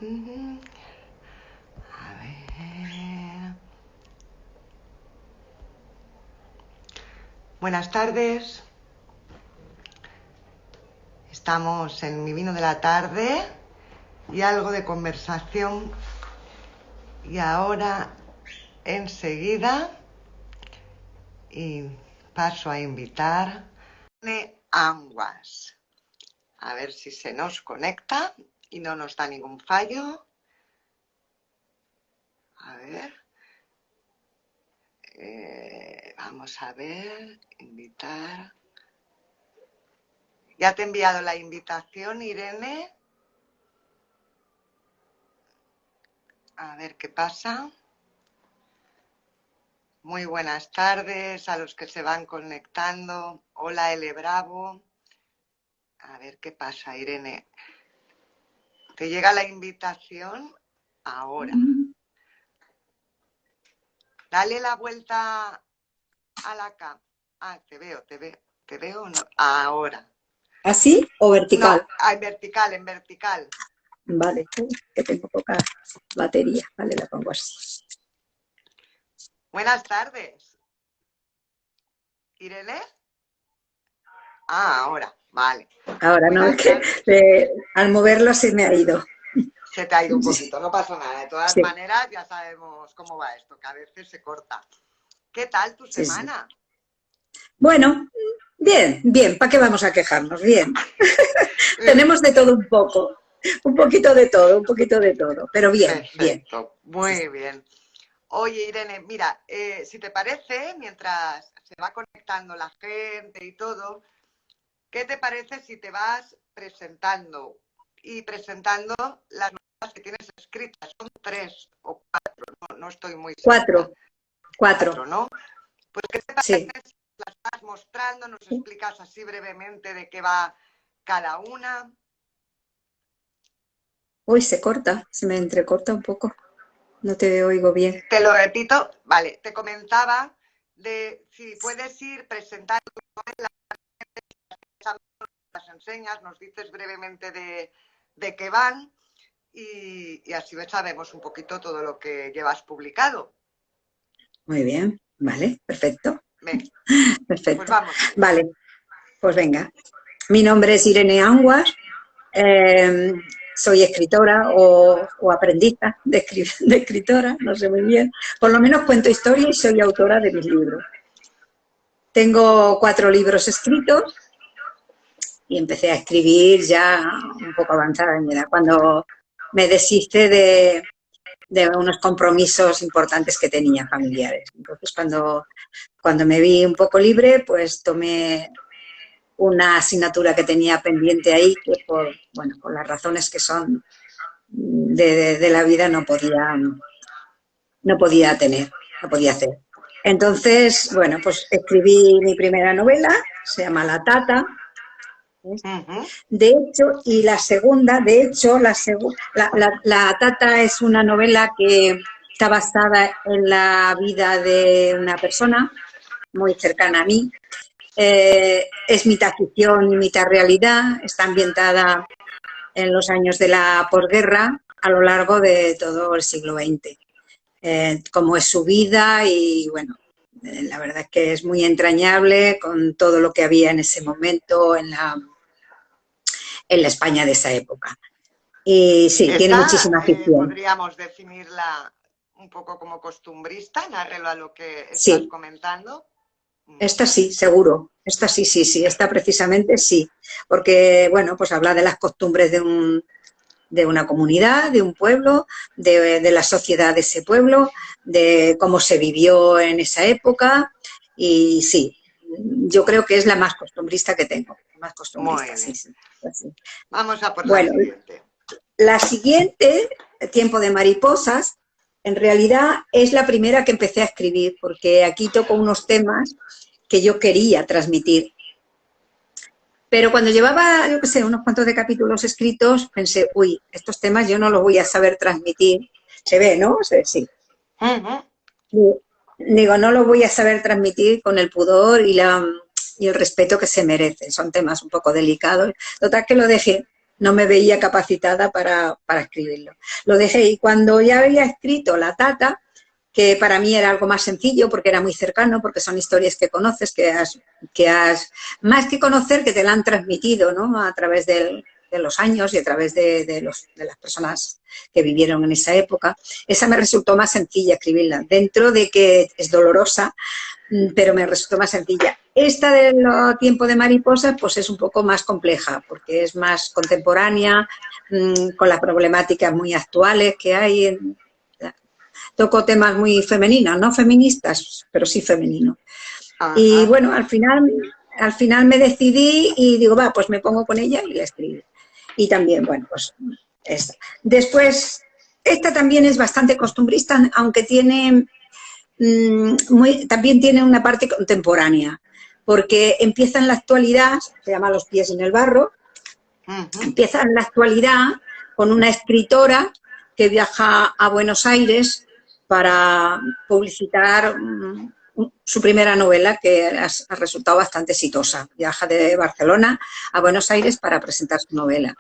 Mm, A ver. Buenas tardes. Estamos en mi vino de la tarde y algo de conversación. Y ahora, enseguida, y paso a invitar a Anguas. A ver si se nos conecta y no nos da ningún fallo. A ver. Vamos a ver, invitar. ¿Ya te he enviado la invitación, Irene? A ver qué pasa. Muy buenas tardes a los que se van conectando. Hola, L. Bravo. A ver qué pasa, Irene. Te llega la invitación ahora. Dale la vuelta a la cámara. Ah, te veo, no. Ahora. ¿Así o vertical? No, en vertical. Vale, que tengo poca batería. Vale, la pongo así. Buenas tardes. ¿Irene? Ah, ahora, vale. Ahora no, es que al moverlo se me ha ido. Se te ha ido un poquito, no pasa nada. De todas Sí. maneras, ya sabemos cómo va esto, que a veces se corta. ¿Qué tal tu semana? Sí. Bueno, bien, ¿para qué vamos a quejarnos? Bien. Tenemos de todo un poco, un poquito de todo, pero bien, Perfecto, bien. muy bien. Oye, Irene, mira, si te parece, mientras se va conectando la gente y todo, ¿qué te parece si te vas presentando y presentando las novelas que tienes escritas? Son 3 o 4, no estoy muy segura. Cuatro. ¿No? Pues ¿qué te parece Sí. si las vas mostrando? Nos explicas así brevemente de qué va cada una. Uy, se corta, se me entrecorta un poco. No te oigo bien. Te lo repito, vale, te comentaba de si puedes ir presentando las enseñas, nos dices brevemente de qué van y así sabemos un poquito todo lo que llevas publicado. Muy bien, vale, perfecto. Venga, Perfecto. pues vamos a ello. Vale, pues venga. Mi nombre es Irene Anguas, soy escritora o aprendiza de escritora, no sé muy bien. Por lo menos cuento historia y soy autora de mis libros. Tengo 4 libros escritos y empecé a escribir ya un poco avanzada en mi edad, cuando me deshice de unos compromisos importantes que tenía familiares. Entonces, cuando me vi un poco libre, pues tomé una asignatura que tenía pendiente ahí, que por las razones que son de la vida no podía hacer. Entonces, bueno, pues escribí mi primera novela, se llama La Tata. De hecho, y la segunda, la Tata es una novela que está basada en la vida de una persona muy cercana a mí. Es mitad ficción y mitad realidad, está ambientada en los años de la posguerra a lo largo de todo el siglo XX. Cómo es su vida y bueno, la verdad es que es muy entrañable con todo lo que había en ese momento en la España de esa época. Y sí, tiene muchísima ficción. Podríamos definirla un poco como costumbrista en arreglo a lo que estás comentando. Esta sí, seguro. Esta sí. Esta precisamente sí. Porque, bueno, pues habla de las costumbres de una comunidad, de un pueblo, de la sociedad de ese pueblo, de cómo se vivió en esa época. Y sí, yo creo que es la más costumbrista que tengo. Más costumbrista, sí. Vamos a por la siguiente. La siguiente, Tiempo de mariposas, en realidad es la primera que empecé a escribir, porque aquí toco unos temas que yo quería transmitir. Pero cuando llevaba, yo qué sé, unos cuantos de capítulos escritos, pensé, uy, estos temas yo no los voy a saber transmitir. Se ve, ¿no? Sí. Digo, no los voy a saber transmitir con el pudor y el respeto que se merecen. Son temas un poco delicados. Total que lo dejé. no me veía capacitada para escribirlo. Lo dejé y cuando ya había escrito La Tata, que para mí era algo más sencillo porque era muy cercano, porque son historias que conoces, más que conocer, que te la han transmitido, ¿no? A través de los años y a través de las personas que vivieron en esa época. Esa me resultó más sencilla escribirla, dentro de que es dolorosa, pero me resultó más sencilla. Esta de Tiempo de mariposas, pues es un poco más compleja, porque es más contemporánea, con las problemáticas muy actuales que hay. Toco temas muy femeninos, no feministas, pero sí femeninos. Ajá. Y bueno, al final me decidí y digo, va, pues me pongo con ella y la escribo. Y también, bueno, pues esta. Después, esta también es bastante costumbrista, aunque tiene también tiene una parte contemporánea, porque empieza en la actualidad, se llama Los pies en el barro, empieza en la actualidad con una escritora que viaja a Buenos Aires para publicitar su primera novela, que ha resultado bastante exitosa. Viaja de Barcelona a Buenos Aires para presentar su novela.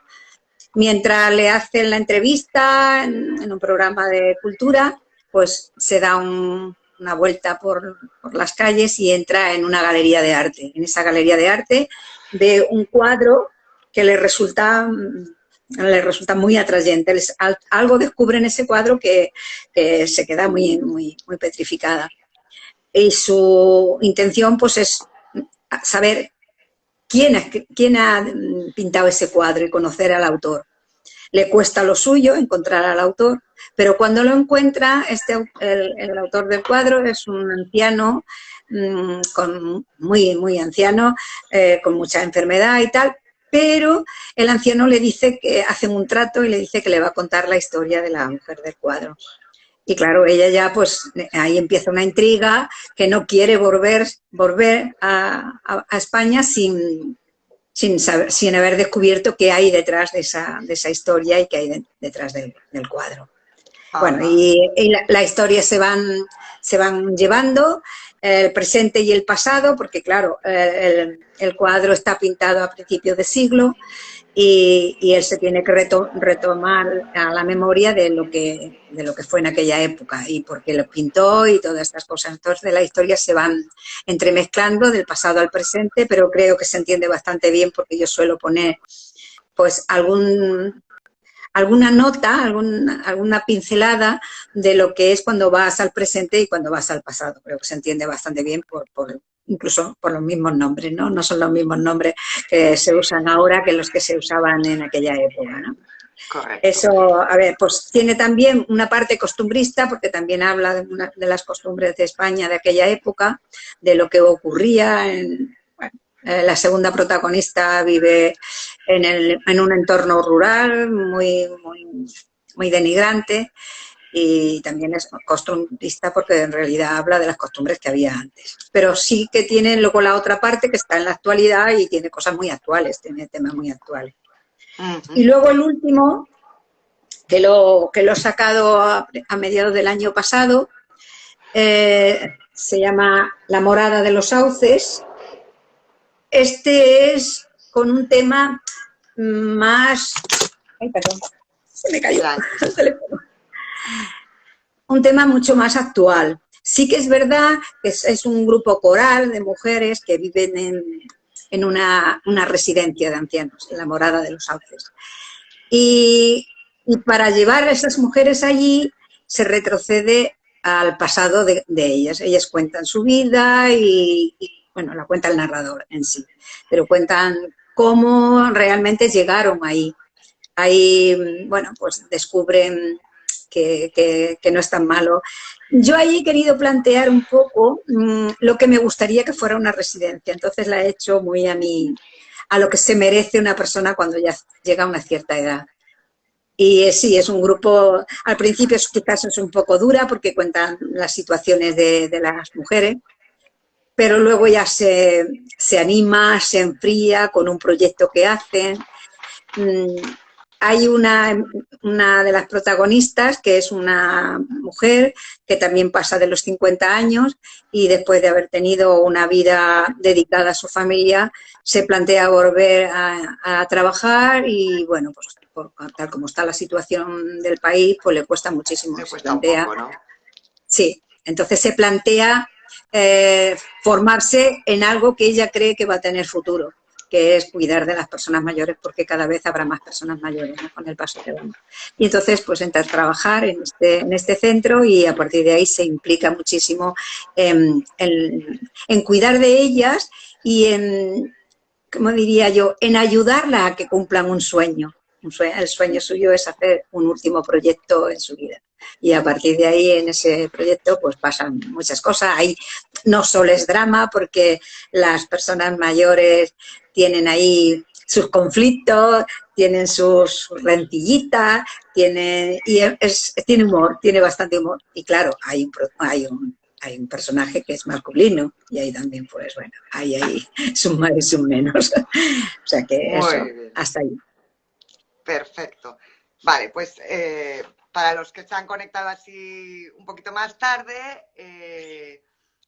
Mientras le hacen la entrevista en un programa de cultura, pues se da una vuelta por las calles y entra en una galería de arte. En esa galería de arte ve un cuadro que le resulta muy atrayente. Algo descubre en ese cuadro que se queda muy, muy, muy petrificada. Y su intención, pues, es saber quién ha pintado ese cuadro y conocer al autor. Le cuesta lo suyo encontrar al autor, pero cuando lo encuentra, el autor del cuadro es un anciano, muy, muy anciano, con mucha enfermedad y tal, pero el anciano le dice que hacen un trato y le dice que le va a contar la historia de la mujer del cuadro. Y claro, ella ya, pues, ahí empieza una intriga, que no quiere volver a España sin haber descubierto qué hay detrás de esa historia y qué hay detrás del cuadro. Bueno, y la historia se van llevando, el presente y el pasado, porque claro, el cuadro está pintado a principios de siglo y él se tiene que retomar a la memoria de lo que fue en aquella época y por qué lo pintó y todas estas cosas. Entonces la historia se van entremezclando del pasado al presente, pero creo que se entiende bastante bien porque yo suelo poner pues alguna nota, alguna pincelada de lo que es cuando vas al presente y cuando vas al pasado. Creo que se entiende bastante bien incluso por los mismos nombres, ¿no? No son los mismos nombres que se usan ahora que los que se usaban en aquella época, ¿no? Correcto. Eso, a ver, pues tiene también una parte costumbrista, porque también habla de las costumbres de España de aquella época, de lo que ocurría la segunda protagonista vive en un entorno rural muy, muy, muy denigrante y también es costumbrista porque en realidad habla de las costumbres que había antes. Pero sí que tiene luego la otra parte que está en la actualidad y tiene cosas muy actuales, tiene temas muy actuales. Y luego el último, que lo he sacado a mediados del año pasado, se llama La morada de los sauces. Este es con un tema más... Ay, perdón, se me cayó el teléfono. Un tema mucho más actual. Sí que es verdad que es un grupo coral de mujeres que viven en una residencia de ancianos, en la Morada de los Sauces. Y para llevar a esas mujeres allí se retrocede al pasado de ellas. Ellas cuentan su vida y bueno, la cuenta el narrador en sí, pero cuentan cómo realmente llegaron ahí. Ahí, bueno, pues descubren que no es tan malo. Yo ahí he querido plantear un poco lo que me gustaría que fuera una residencia, entonces la he hecho muy a lo que se merece una persona cuando ya llega a una cierta edad. Y sí, es un grupo, al principio quizás es un poco dura porque cuentan las situaciones de las mujeres, pero luego ya se anima, se enfría con un proyecto que hacen. Hay una de las protagonistas que es una mujer que también pasa de los 50 años y después de haber tenido una vida dedicada a su familia, se plantea volver a trabajar y, bueno, pues tal como está la situación del país, pues le cuesta muchísimo. Le Se cuesta un plantea, poco, ¿no? sí, entonces se plantea formarse en algo que ella cree que va a tener futuro, que es cuidar de las personas mayores, porque cada vez habrá más personas mayores, ¿no?, con el paso que vamos. Y entonces, pues entra a trabajar en este centro y a partir de ahí se implica muchísimo en cuidar de ellas y en, ¿cómo diría yo?, en ayudarla a que cumplan un sueño. El sueño suyo es hacer un último proyecto en su vida. Y a partir de ahí, en ese proyecto, pues pasan muchas cosas. Ahí no solo es drama, porque las personas mayores tienen ahí sus conflictos, tienen sus rentillitas, tiene humor, tiene bastante humor. Y claro, hay un personaje que es masculino y ahí también, pues bueno, hay sus más y sus menos. O sea que eso, Muy bien. hasta ahí. Perfecto. Vale, pues para los que se han conectado así un poquito más tarde,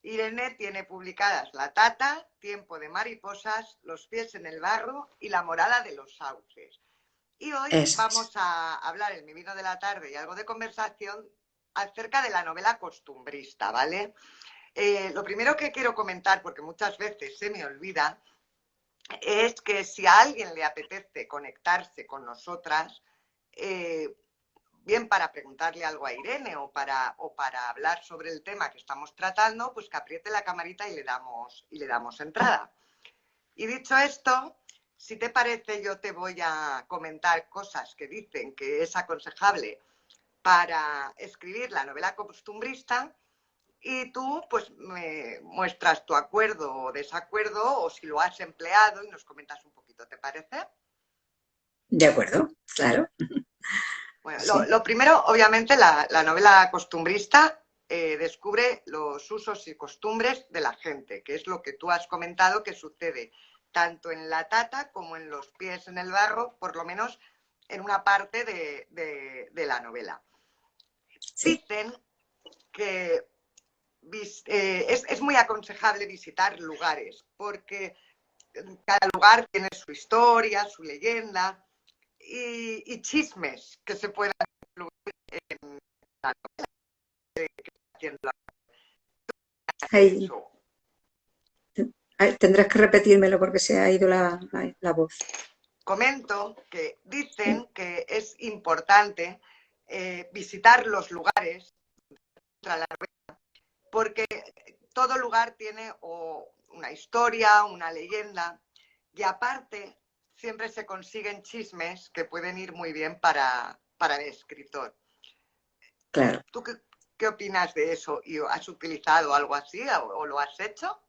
Irene tiene publicadas La Tata, Tiempo de mariposas, Los pies en el barro y La morada de los sauces. Y hoy Eso es. vamos a hablar en mi vino de la tarde y algo de conversación acerca de la novela costumbrista, ¿vale? Lo primero que quiero comentar, porque muchas veces se me olvida, es que si a alguien le apetece conectarse con nosotras, bien para preguntarle algo a Irene o para hablar sobre el tema que estamos tratando, pues que apriete la camarita y le damos entrada. Y dicho esto, si te parece, yo te voy a comentar cosas que dicen que es aconsejable para escribir la novela costumbrista y tú pues me muestras tu acuerdo o desacuerdo o si lo has empleado y nos comentas un poquito, ¿te parece? De acuerdo, claro. Bueno, Sí. lo primero, obviamente, la novela costumbrista descubre los usos y costumbres de la gente, que es lo que tú has comentado que sucede tanto en La Tata como en Los pies en el barro, por lo menos en una parte de la novela. Sí. Dicen que es muy aconsejable visitar lugares, porque cada lugar tiene su historia, su leyenda y chismes que se puedan incluir en la novela que está haciendo Ahí, eso. tendrás que repetírmelo porque se ha ido la voz. Comento que Sí. dicen que es importante visitar los lugares porque todo lugar tiene una historia, una leyenda y aparte siempre se consiguen chismes que pueden ir muy bien para el escritor. Claro. ¿Tú qué opinas de eso? ¿Y has utilizado algo así o lo has hecho?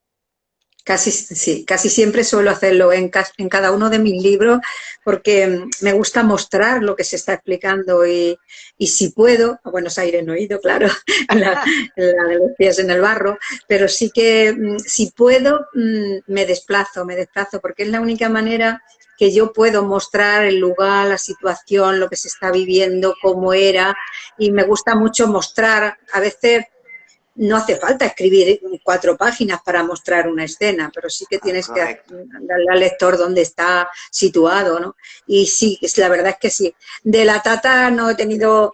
Sí, casi siempre suelo hacerlo en cada uno de mis libros porque me gusta mostrar lo que se está explicando y si puedo, a Buenos Aires no he ido, claro, la de los pies en el barro, pero sí que si puedo me desplazo porque es la única manera que yo puedo mostrar el lugar, la situación, lo que se está viviendo, cómo era y me gusta mucho mostrar, a veces no hace falta escribir 4 páginas para mostrar una escena, pero sí que tienes que Correcto. darle al lector dónde está situado, ¿no? Y sí, la verdad es que sí. De La Tata no he tenido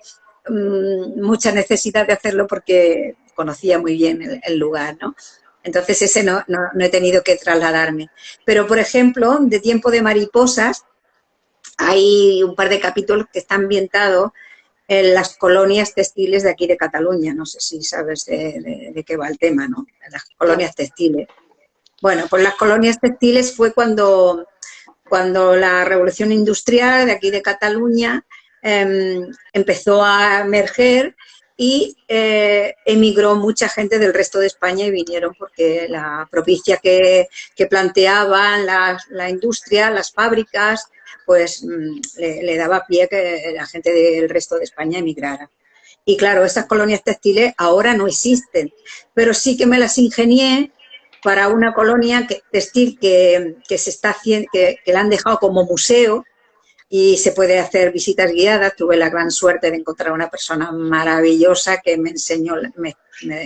mucha necesidad de hacerlo porque conocía muy bien el lugar, ¿no? Entonces ese no he tenido que trasladarme. Pero, por ejemplo, de Tiempo de mariposas, hay un par de capítulos que están ambientados en las colonias textiles de aquí de Cataluña. No sé si sabes de qué va el tema, ¿no? Las No. colonias textiles. Bueno, pues las colonias textiles fue cuando la revolución industrial de aquí de Cataluña empezó a emerger y emigró mucha gente del resto de España y vinieron porque la propicia que planteaban la industria, las fábricas, pues le daba pie a que la gente del resto de España emigrara. Y claro, esas colonias textiles ahora no existen, pero sí que me las ingenié para una colonia textil que se está haciendo, que la han dejado como museo y se puede hacer visitas guiadas. Tuve la gran suerte de encontrar una persona maravillosa que me enseñó, me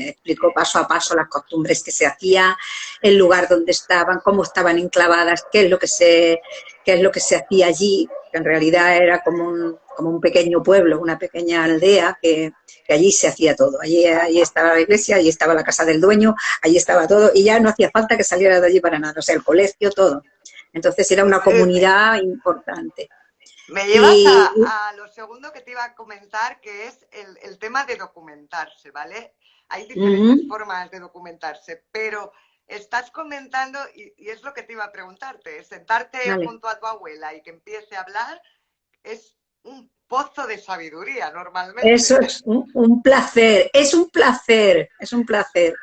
explicó paso a paso las costumbres que se hacía, el lugar donde estaban, cómo estaban enclavadas, qué es lo que se hacía allí, que en realidad era como un pequeño pueblo, una pequeña aldea que allí se hacía todo. Allí estaba la iglesia, allí estaba la casa del dueño, allí estaba todo y ya no hacía falta que saliera de allí para nada, o sea, el colegio, todo. Entonces era una comunidad importante. Me llevas Y, a lo segundo que te iba a comentar, que es el tema de documentarse, ¿vale? Hay diferentes formas de documentarse, pero estás comentando, y es lo que te iba a preguntarte, sentarte vale. junto a tu abuela y que empiece a hablar es un pozo de sabiduría Eso normalmente. es un placer, es un placer, es un placer,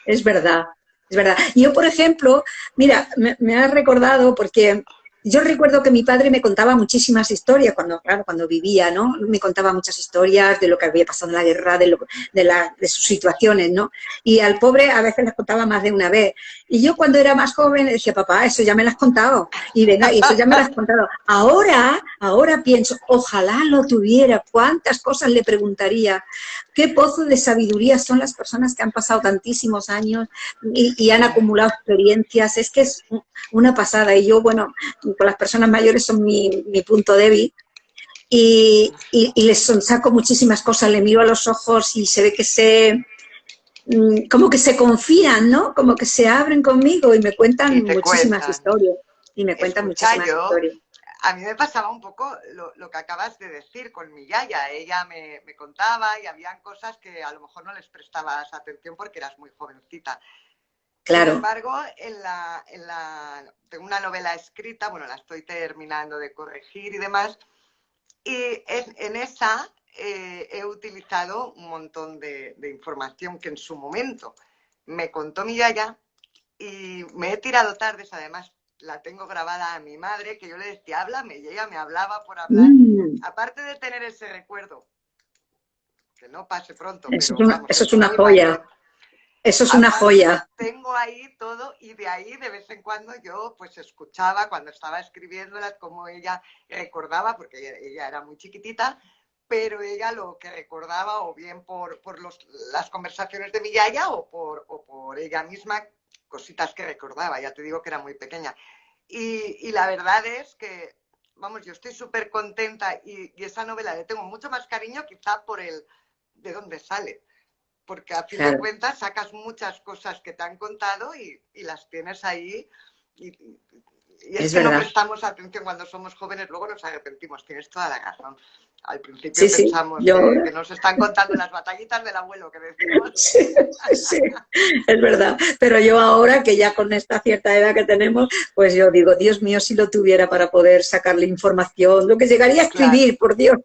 es verdad, es verdad. Yo, por ejemplo, mira, me has recordado porque yo recuerdo que mi padre me contaba muchísimas historias claro, cuando vivía, ¿no? Me contaba muchas historias de lo que había pasado en la guerra, de sus situaciones, ¿no? Y al pobre a veces las contaba más de una vez. Y yo cuando era más joven decía, papá, eso ya me lo has contado. Y venga, y eso ya me lo has contado. Ahora pienso, ojalá lo tuviera, cuántas cosas le preguntaría. Qué pozo de sabiduría son las personas que han pasado tantísimos años y han acumulado experiencias. Es que es una pasada. Y yo, bueno, con las personas mayores son mi punto débil. Y les saco muchísimas cosas, le miro a los ojos y se ve que como que se confían, ¿no? Como que se abren conmigo y me Y cuentan te muchísimas cuentan. historias. Y me cuentan Escucha, muchísimas historias. a mí me pasaba un poco lo que acabas de decir con mi yaya. Ella me contaba y habían cosas que a lo mejor no les prestabas atención porque eras muy jovencita. Sin Claro. embargo, tengo una novela escrita, bueno, la estoy terminando de corregir y demás, y en esa he utilizado un montón de información que en su momento me contó mi yaya y me he tirado tardes, además la tengo grabada a mi madre, que yo le decía, háblame, y ella me hablaba por hablar. Mm, Aparte de tener ese recuerdo, que no pase pronto, eso, pero vamos, eso es es una muy joya. mayor. Eso es una Aparte, joya. tengo ahí todo y de ahí de vez en cuando yo pues escuchaba cuando estaba escribiéndolas como ella recordaba, porque ella era muy chiquitita, pero ella lo que recordaba o bien por las conversaciones de mi yaya o por ella misma, cositas que recordaba, ya te digo que era muy pequeña. Y la verdad es que, vamos, yo estoy súper contenta y esa novela le tengo mucho más cariño quizá por el de dónde sale porque a fin de Claro, cuentas sacas muchas cosas que te han contado y las tienes ahí. Y es es que no verdad. prestamos atención cuando somos jóvenes, luego nos arrepentimos, tienes toda la razón. Al Sí, principio sí. pensamos Yo que nos están contando las batallitas del abuelo que decimos. sí, sí, es verdad. Pero yo ahora, que ya con esta cierta edad que tenemos, pues yo digo, Dios mío, si lo tuviera para poder sacarle información, lo que llegaría a Claro, escribir, por Dios,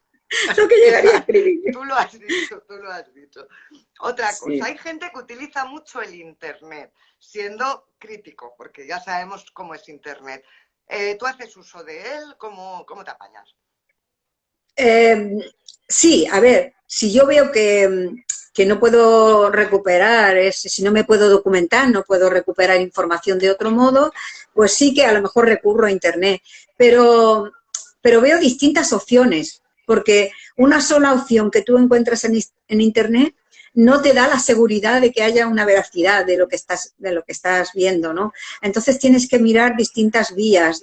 lo que llegaría a escribir. tú lo has dicho, tú lo has dicho. Otra cosa, Sí. hay gente que utiliza mucho el Internet, siendo crítico, porque ya sabemos cómo es Internet. ¿Tú haces uso de él? ¿Cómo te apañas? Eh, sí, a ver, si yo veo que no puedo recuperar, si no me puedo documentar, no puedo recuperar información de otro modo, pues sí que a lo mejor recurro a Internet. Pero, pero veo distintas opciones, porque una sola opción que tú encuentras en Internet no te da la seguridad de que haya una veracidad de lo que estás viendo, ¿no? Entonces tienes que mirar distintas vías,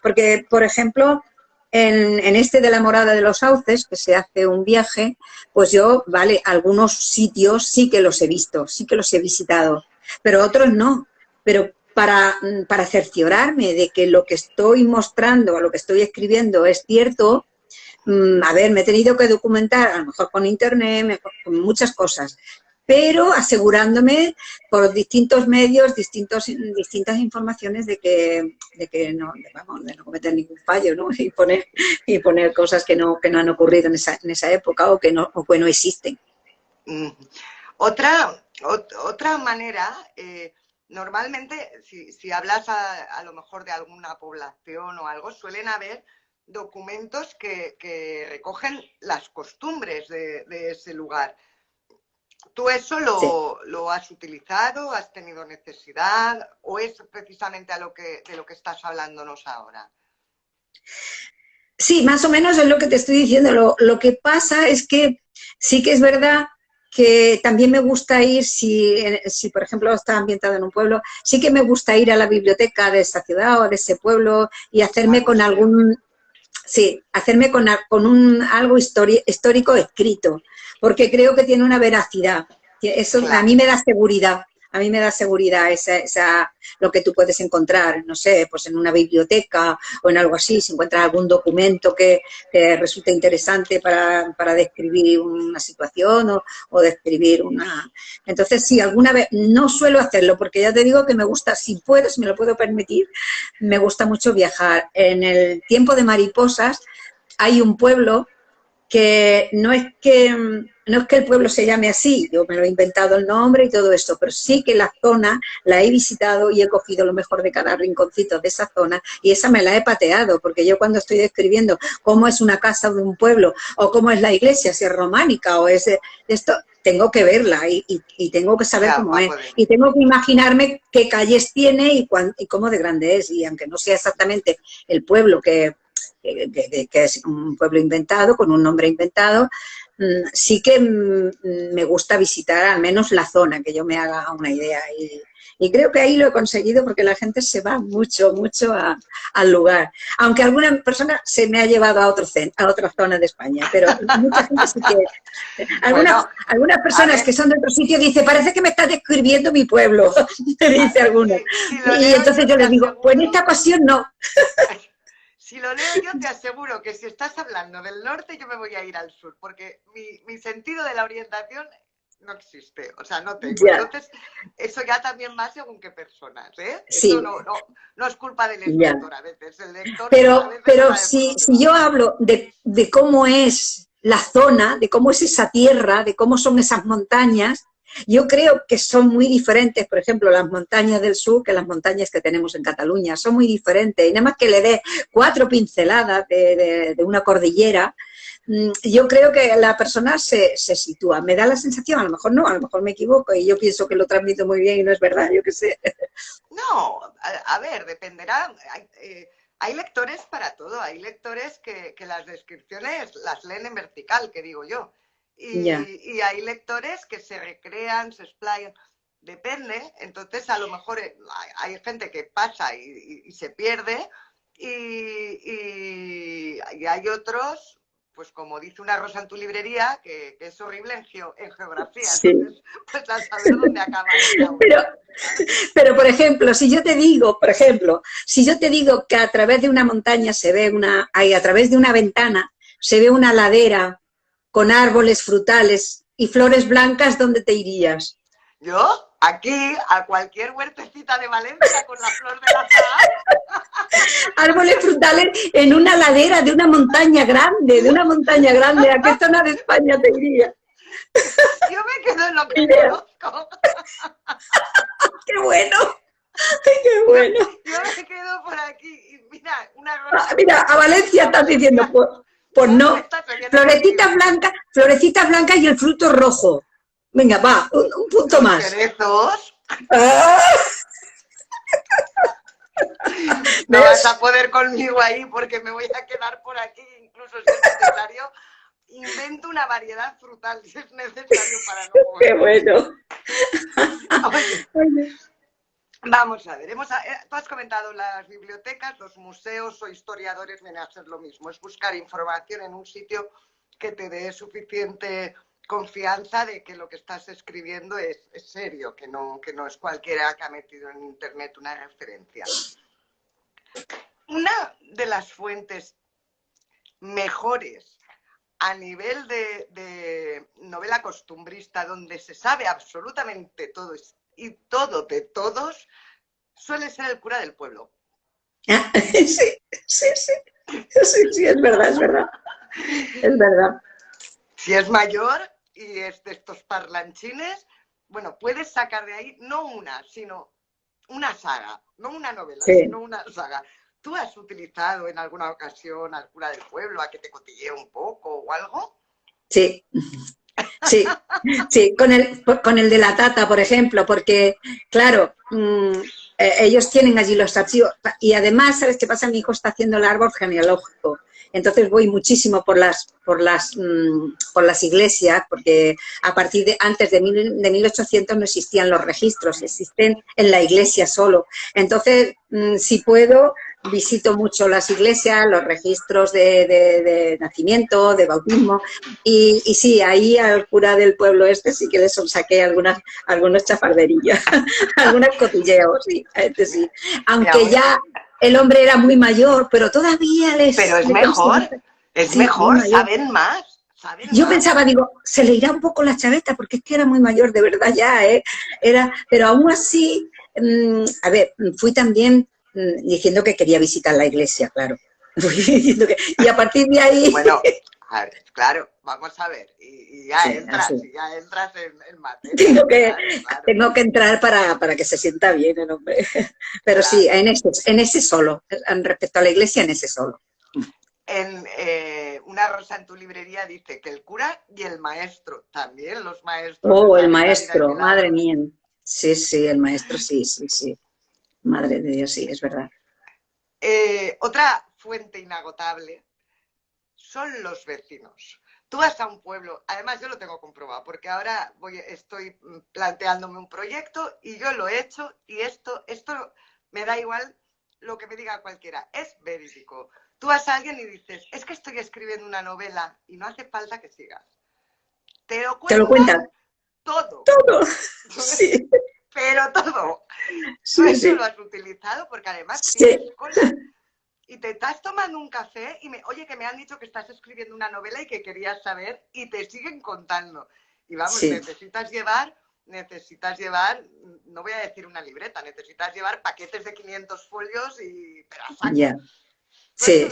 porque, por ejemplo, en este de la Morada de los Sauces, que se hace un viaje, pues yo, vale, algunos sitios sí que los he visto, sí que los he visitado, pero otros no. Pero para cerciorarme de que lo que estoy mostrando o lo que estoy escribiendo es cierto, a ver, me he tenido que documentar, a lo mejor con internet, con muchas cosas, pero asegurándome por distintos medios, distintas informaciones de no cometer ningún fallo, ¿no? Y poner cosas que no han ocurrido en esa época o que no existen. Mm. Otra manera, normalmente, si hablas a lo mejor de alguna población o algo, suelen haber documentos que recogen las costumbres de ese lugar. ¿Tú eso Sí. lo has utilizado? ¿Has tenido necesidad? ¿O es precisamente de lo que estás hablándonos ahora? Sí, más o menos es lo que te estoy diciendo. Lo que pasa es que sí que es verdad que también me gusta ir, si por ejemplo está ambientado en un pueblo, sí que me gusta ir a la biblioteca de esa ciudad o de ese pueblo y Al hacerme con museo. algún, sí, hacerme con un algo histórico escrito, porque creo que tiene una veracidad. Eso a Claro. mí me da seguridad. A mí me da seguridad lo que tú puedes encontrar, no sé, pues en una biblioteca o en algo así, si encuentras algún documento que resulte interesante para describir una situación o describir una... Entonces, sí, alguna vez, no suelo hacerlo, porque ya te digo que me gusta, si puedo, si me lo puedo permitir, me gusta mucho viajar. En el tiempo de mariposas hay un pueblo que no es que el pueblo se llame así, yo me lo he inventado el nombre y todo esto, pero sí que la zona la he visitado y he cogido lo mejor de cada rinconcito de esa zona y esa me la he pateado, porque yo cuando estoy describiendo cómo es una casa de un pueblo o cómo es la iglesia, si es románica o es esto, tengo que verla y tengo que saber Ya, cómo para es. poder. Y tengo que imaginarme qué calles tiene y cómo de grande es. Y aunque no sea exactamente el pueblo que es un pueblo inventado, con un nombre inventado, sí que me gusta visitar al menos la zona, que yo me haga una idea. Y creo que ahí lo he conseguido porque la gente se va mucho, mucho al lugar. Aunque alguna persona se me ha llevado a otra zona de España, pero mucha gente sí que... Bueno, Algunas a personas que ver, son de otro sitio dicen, parece que me está describiendo mi pueblo, me dice alguno. si lo Y leo entonces yo, yo te les digo, pues en aseguro, esta ocasión no. si lo leo yo, te aseguro que si estás hablando del norte, yo me voy a ir al sur, porque mi sentido de la orientación no existe, o sea, no tengo. Ya, Entonces, eso ya también va según qué personas, ¿eh? Eso sí, no es culpa del ya. escritor a veces, el lector a veces no Pero sabe por dónde si va. yo hablo de cómo es la zona, de cómo es esa tierra, de cómo son esas montañas, yo creo que son muy diferentes, por ejemplo, las montañas del sur que las montañas que tenemos en Cataluña, son muy diferentes. Y nada más que le dé 4 pinceladas de una cordillera, yo creo que la persona se sitúa. Me da la sensación, a lo mejor no, a lo mejor me equivoco y yo pienso que lo transmito muy bien y no es verdad, yo qué sé. No, a ver, dependerá. Hay lectores para todo. Hay lectores que las descripciones las leen en vertical, que digo yo. Ya, Y hay lectores que se recrean, se explayan. Depende. Entonces, a lo mejor hay gente que pasa y se pierde. Y hay otros, pues como dice una rosa en tu librería, que es horrible en geografía. sí. Entonces, pues a saber dónde acaba cada Pero, uno. ¿Sabes? Pero, por ejemplo, si yo te digo, si yo te digo que a través de una montaña se ve a través de una ventana se ve una ladera con árboles frutales y flores blancas, ¿dónde te irías? Yo, aquí, a cualquier huertecita de Valencia con la flor del azahar, Árboles frutales en una ladera de una montaña grande, ¿a qué zona de España te irías? yo me quedo en lo Ni que idea. conozco. ¡Qué bueno! ¡Qué Yo, bueno! yo me quedo por aquí. Y mira, una Ah, rosa mira, a Valencia a estás diciendo, Valencia. pues No, no. esta se viene conmigo. Florecitas blancas y el fruto rojo. Venga, va, un punto Los más. cerezos. ¡Ah! No vas ¿Ves? a poder conmigo ahí porque me voy a quedar por aquí, incluso si es necesario. Invento una variedad frutal si es necesario para no ¡Qué moverme. bueno! Oye, vamos a ver, tú has comentado las bibliotecas, los museos o historiadores viene a ser lo mismo, es buscar información en un sitio que te dé suficiente confianza de que lo que estás escribiendo es serio, que no es cualquiera que ha metido en internet una referencia. Una de las fuentes mejores a nivel de novela costumbrista, donde se sabe absolutamente todo y todo de todos, suele ser el cura del pueblo. Ah, sí, sí, sí. Sí, sí, es verdad, es verdad. Es verdad. Si es mayor y es de estos parlanchines, bueno, puedes sacar de ahí no una, sino una saga, no una novela, Sí, sino una saga. ¿Tú has utilizado en alguna ocasión al cura del pueblo a que te cotillee un poco o algo? sí. Sí, sí, con el de la tata, por ejemplo, porque, claro, ellos tienen allí los archivos. Y además, ¿sabes qué pasa? Mi hijo está haciendo el árbol genealógico. Entonces voy muchísimo por las iglesias, porque a partir de antes de 1800 no existían los registros, existen en la iglesia solo. Entonces, si puedo, visito mucho las iglesias, los registros de nacimiento, de bautismo, y sí, ahí al cura del pueblo este sí que le saqué algunos chafarderillos, algunos cotilleos, sí, a este sí. Aunque ya el hombre era muy mayor, pero todavía Pero es mejor, es sí, mejor, saben más. Yo pensaba, digo, se le irá un poco la chaveta, porque es que era muy mayor, de verdad ya, ¿eh? Pero aún así, a ver, fui también diciendo que quería visitar la iglesia, claro. Y a partir de ahí... Bueno, a ver, claro, vamos a ver, y ya sí, entras en materia. Tengo que entrar para que se sienta bien el hombre. Pero claro. Sí, en ese solo, respecto a la iglesia, en ese solo. Una rosa en tu librería dice que el cura y el maestro, también los maestros. Oh, el maestro, madre mía. Sí, sí, el maestro, sí. Madre de Dios, sí, es verdad. Otra fuente inagotable son los vecinos. Tú vas a un pueblo, además yo lo tengo comprobado, porque ahora estoy planteándome un proyecto y yo lo he hecho y esto me da igual lo que me diga cualquiera, es verídico. Tú vas a alguien y dices, es que estoy escribiendo una novela y no hace falta que sigas. Te lo cuentan todo. Todo, sí. Pero todo. Sí, tú eso lo has utilizado porque además tienes cola. Y te estás tomando un café y oye, que me han dicho que estás escribiendo una novela y que querías saber y te siguen contando. Y vamos, necesitas llevar, no voy a decir una libreta, necesitas llevar paquetes de 500 folios y... Ya. Sí.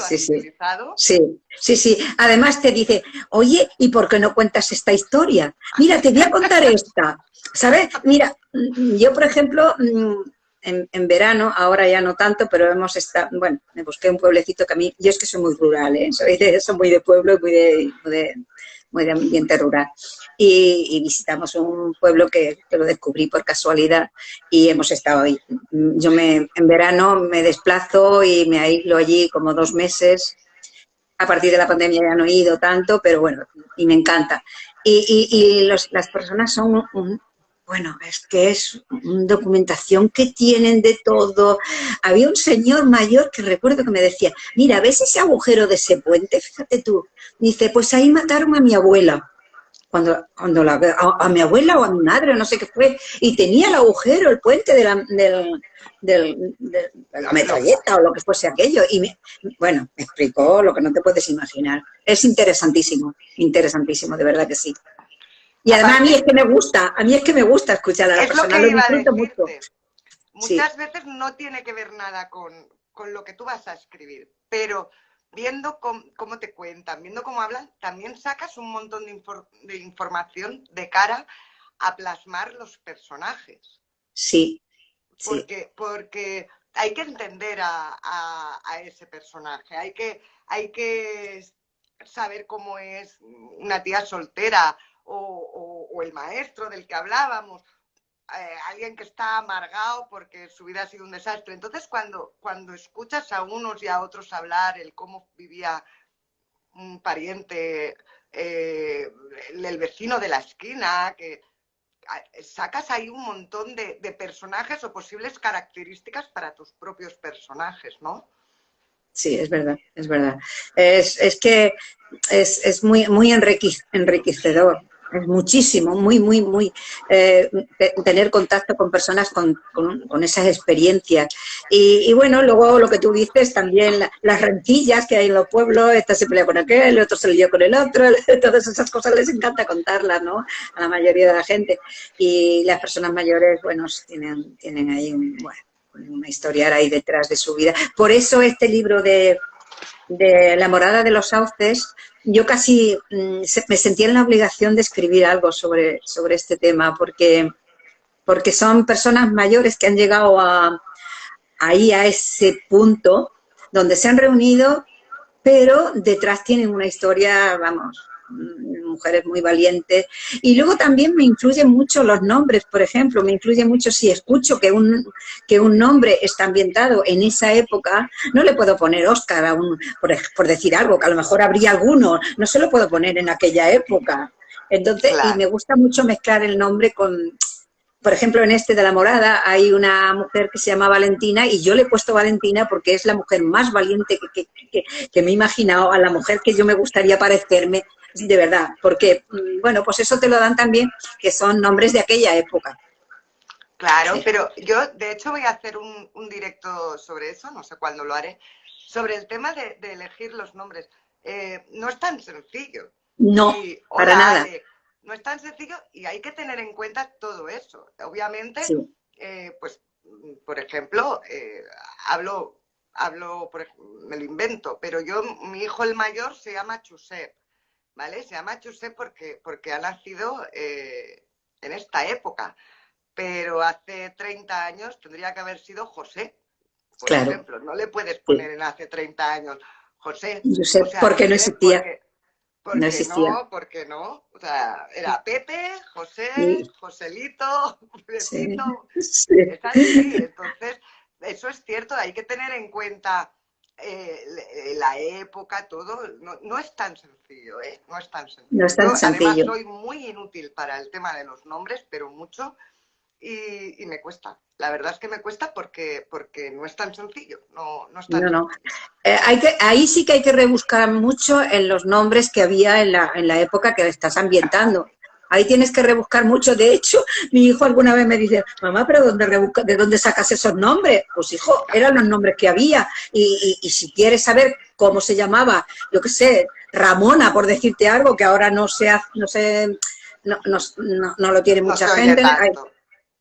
Además te dice, oye, ¿y por qué no cuentas esta historia? Mira, te voy a contar esta, ¿sabes? Mira, yo, por ejemplo, en verano, ahora ya no tanto, pero bueno, me busqué un pueblecito que a mí, yo es que soy muy rural, ¿eh? Soy muy de pueblo y muy de ambiente rural. Y visitamos un pueblo que lo descubrí por casualidad y hemos estado ahí. Yo en verano me desplazo y me aíslo allí como 2 meses. A partir de la pandemia ya no he ido tanto, pero bueno, y me encanta. Las personas son bueno, es que es una documentación que tienen de todo. Había un señor mayor que recuerdo que me decía, mira, ¿ves ese agujero de ese puente? Fíjate tú. Dice, pues ahí mataron a mi abuela. Cuando a mi abuela o a mi madre, no sé qué fue, y tenía el agujero, el puente de la metralleta o lo que fuese aquello. Y me explicó lo que no te puedes imaginar. Es interesantísimo, de verdad que sí. Y además a mí es que me gusta escuchar a la persona, lo disfruto mucho. Muchas veces no tiene que ver nada con lo que tú vas a escribir, pero viendo cómo te cuentan, viendo cómo hablan, también sacas un montón de información de cara a plasmar los personajes. Sí. Porque hay que entender a ese personaje, hay que saber cómo es una tía soltera o el maestro del que hablábamos, alguien que está amargado porque su vida ha sido un desastre. Entonces, cuando escuchas a unos y a otros hablar el cómo vivía un pariente, el vecino de la esquina, que sacas ahí un montón de personajes o posibles características para tus propios personajes, ¿no? Sí, es verdad, es verdad. Es que es muy enriquecedor. Es muchísimo, muy, tener contacto con personas con esas experiencias. Y bueno, luego lo que tú dices también, las rencillas que hay en los pueblos, esta se pelea con aquel, el otro se lió con el otro, todas esas cosas les encanta contarlas, ¿no? A la mayoría de la gente. Y las personas mayores, bueno, tienen ahí una historia ahí detrás de su vida. Por eso este libro de La morada de los sauces, yo casi me sentía en la obligación de escribir algo sobre este tema, porque son personas mayores que han llegado ahí a ese punto donde se han reunido, pero detrás tienen una historia, vamos, mujeres muy valientes. Y luego también me influyen mucho los nombres, por ejemplo, me influye mucho si escucho que un nombre está ambientado en esa época, no le puedo poner Oscar a por decir algo, que a lo mejor habría alguno, no se lo puedo poner en aquella época. Entonces, y me Claro. gusta mucho mezclar el nombre con, por ejemplo, en este de La Morada hay una mujer que se llama Valentina y yo le he puesto Valentina porque es la mujer más valiente que me he imaginado, a la mujer que yo me gustaría parecerme, de verdad, porque, bueno, pues eso te lo dan también, que son nombres de aquella época. Claro, Sí. pero yo de hecho voy a hacer un directo sobre eso, no sé cuándo lo haré, sobre el tema de elegir los nombres. No es tan sencillo. No, Y para hola nada. Ale, no es tan sencillo y hay que tener en cuenta todo eso. Obviamente, Sí, pues, por ejemplo, me lo invento, pero mi hijo el mayor se llama Josep, ¿vale? Se llama Josep porque ha nacido en esta época, pero hace 30 años tendría que haber sido José, por claro. ejemplo. No le puedes Sí. poner en hace 30 años José, Yo o sé, sea, porque no José, existía, no porque existía. no, porque no. O sea, era Pepe, José, Sí, Joselito, sí, Pepito. sí. Es así. Entonces, eso es cierto, hay que tener en cuenta la época, todo. No, no es tan sencillo, ¿eh? No es tan No sencillo. es tan Yo, además, sencillo. soy muy inútil para el tema de los nombres, pero mucho. Y me cuesta. La verdad es que me cuesta porque no es tan sencillo. No, no es tan No, no. sencillo. Ahí sí que hay que rebuscar mucho en los nombres que había en la época que estás ambientando. Ahí tienes que rebuscar mucho. De hecho, mi hijo alguna vez me dice, mamá, ¿pero de dónde sacas esos nombres? Pues hijo, eran los nombres que había. Y si quieres saber cómo se llamaba, yo qué sé, Ramona, por decirte algo, que ahora no lo tiene No mucha se oye gente, tanto.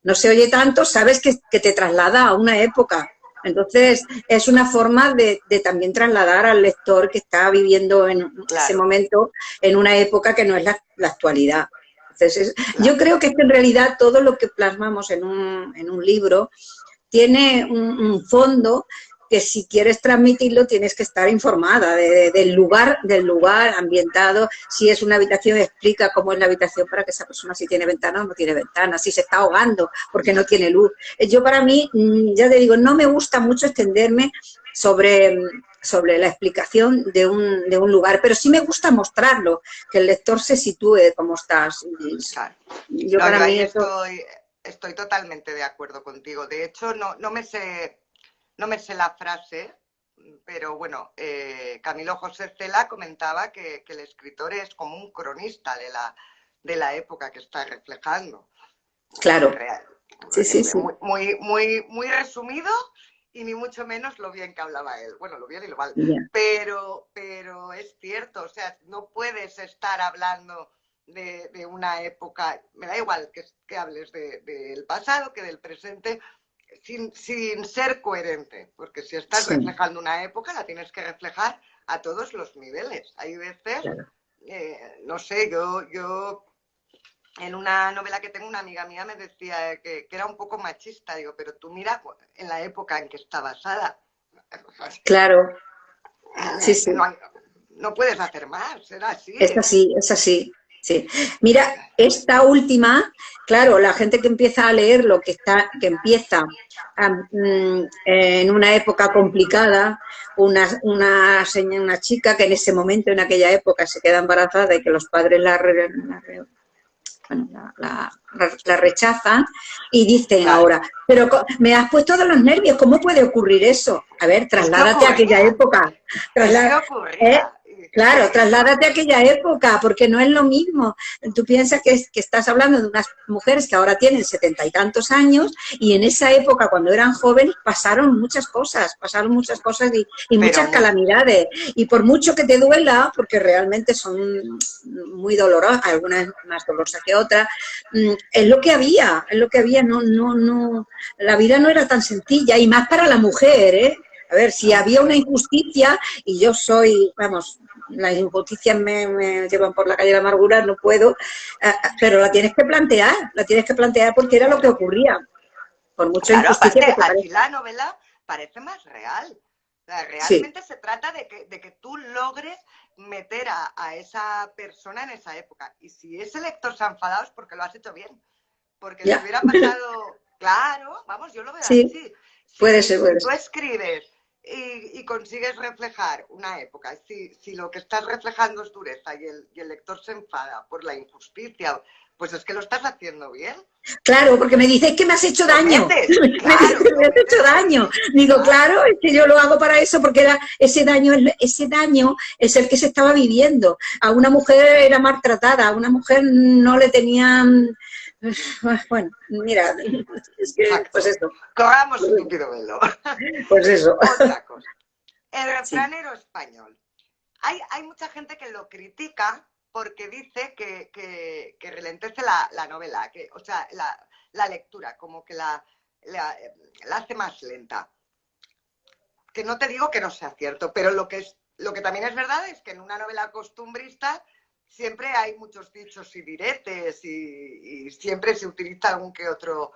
no se oye tanto, sabes que te traslada a una época. Entonces, es una forma de también trasladar al lector que está viviendo en ese Claro, momento en una época que no es la actualidad. Entonces, yo claro. creo que en realidad todo lo que plasmamos en un libro tiene un fondo que si quieres transmitirlo tienes que estar informada del lugar ambientado. Si es una habitación, explica cómo es la habitación para que esa persona si tiene ventana o no tiene ventana, si se está ahogando porque no tiene luz. Yo para mí, ya te digo, no me gusta mucho extenderme sobre la explicación de un lugar, pero sí me gusta mostrarlo, que el lector se sitúe como estás. Claro. Yo No, para yo mí ahí eso, estoy totalmente de acuerdo contigo. De hecho, no me sé la frase, pero bueno, Camilo José Cela comentaba que el escritor es como un cronista de la época que está reflejando. claro, Real. sí, sí, sí. Muy resumido y ni mucho menos lo bien que hablaba él. Bueno, lo bien y lo mal. Ya. Pero es cierto, o sea, no puedes estar hablando de una época, me da igual que hables del pasado que del presente, sin ser coherente, porque si estás Sí, reflejando una época, la tienes que reflejar a todos los niveles. Hay veces, claro. no sé, yo en una novela que tengo, una amiga mía me decía que era un poco machista. Digo, pero tú mira en la época en que está basada. Claro, sí, sí. No, no puedes hacer más, era así. Es así, es así. Sí. Mira, esta última, claro, la gente que empieza a leerlo, que empieza en una época complicada, una chica que en ese momento, en aquella época, se queda embarazada y que los padres bueno, la rechazan y dicen Claro. ahora, pero me has puesto de los nervios, ¿cómo puede ocurrir eso? A ver, Es que trasládate a aquella ocurría, época, es que ¿eh? ocurría. Y dices, Claro, pero esto, trasládate a aquella época, porque no es lo mismo. Tú piensas que estás hablando de unas mujeres que ahora tienen 70 y tantos años y en esa época, cuando eran jóvenes, pasaron muchas cosas y pero muchas mucho. calamidades. Y por mucho que te duela, porque realmente son muy dolorosas, algunas más dolorosas que otras, es lo que había, no, la vida no era tan sencilla y más para la mujer, ¿eh? A ver, si No, había una injusticia, y yo soy, vamos, las injusticias me llevan por la calle de la amargura, no puedo, pero la tienes que plantear porque era lo que ocurría, por mucha claro, injusticia aparte, que te así parezca. la novela parece más real. O sea, Sí, realmente se trata de que tú logres meter a esa persona en esa época. Y si ese lector se ha enfadado es porque lo has hecho bien. Porque si hubiera pasado, claro, vamos, yo lo veo sí, así. puede ser, puede Si tú ser. escribes y consigues reflejar una época, si lo que estás reflejando es dureza y el lector se enfada por la injusticia, pues es que lo estás haciendo bien. Claro, porque me dice, es que me has hecho Lo daño. metes, Me dice, claro, lo me has hecho metes daño. ahí. Digo, Claro, claro, es que yo lo hago para eso, porque era ese daño es el que se estaba viviendo. A una mujer era maltratada, a una mujer no le tenían... Bueno, mira, es que, pues exacto. eso, Corramos un tupido velo. pues eso. Otra cosa. El Sí, refranero español. Hay mucha gente que lo critica porque dice que relentece la novela, o sea, la lectura, como que la hace más lenta. Que no te digo que no sea cierto, pero lo que también es verdad es que en una novela costumbrista siempre hay muchos dichos y diretes y siempre se utiliza algún que otro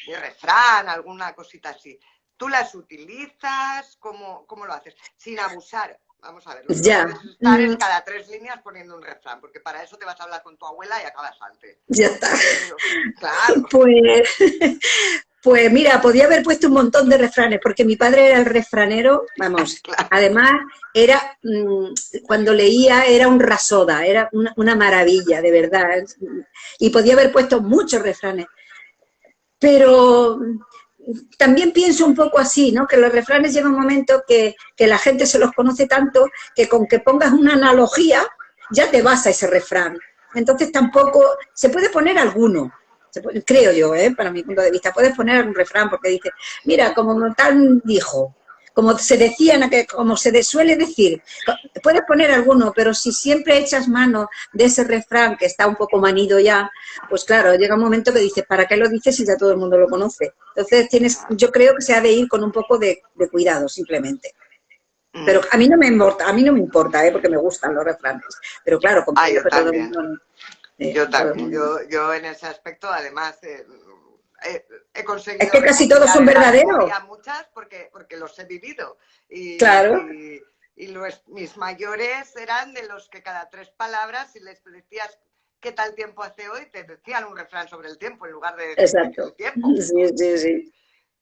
refrán, alguna cosita así. ¿Tú las utilizas? ¿Cómo lo haces? Sin abusar. Vamos a ver, lo que no ya, puedes estar es cada 3 líneas poniendo un refrán, porque para eso te vas a hablar con tu abuela y acabas antes. ya está. Claro. Pues, pues mira, podía haber puesto un montón de refranes, porque mi padre era el refranero, vamos, Claro. además era, cuando leía era un rasoda, era una maravilla, de verdad, y podía haber puesto muchos refranes, pero también pienso un poco así, ¿no? Que los refranes llega un momento que la gente se los conoce tanto que con que pongas una analogía ya te vas a ese refrán. Entonces tampoco, se puede poner alguno, creo yo, para mi punto de vista, puedes poner un refrán porque dice, mira, como tal dijo, como se decía, como se suele decir, puedes poner alguno, pero si siempre echas mano de ese refrán que está un poco manido ya, pues claro, llega un momento que dices, ¿para qué lo dices si ya todo el mundo lo conoce? Entonces yo creo que se ha de ir con un poco de cuidado, simplemente. Pero a mí no me importa, porque me gustan los refranes. Pero claro, Ah, comprendo yo que todo el también. mundo no. Yo Todo el también. mundo. Yo en ese aspecto, además, he Es conseguido que casi todos recopilar son en la verdaderos. memoria muchas porque los he vivido. Claro, Mis mayores eran de los que cada 3 palabras, si les decías qué tal tiempo hace hoy, te decían un refrán sobre el tiempo en lugar de decirte qué es exacto. el tiempo. Sí, sí, sí.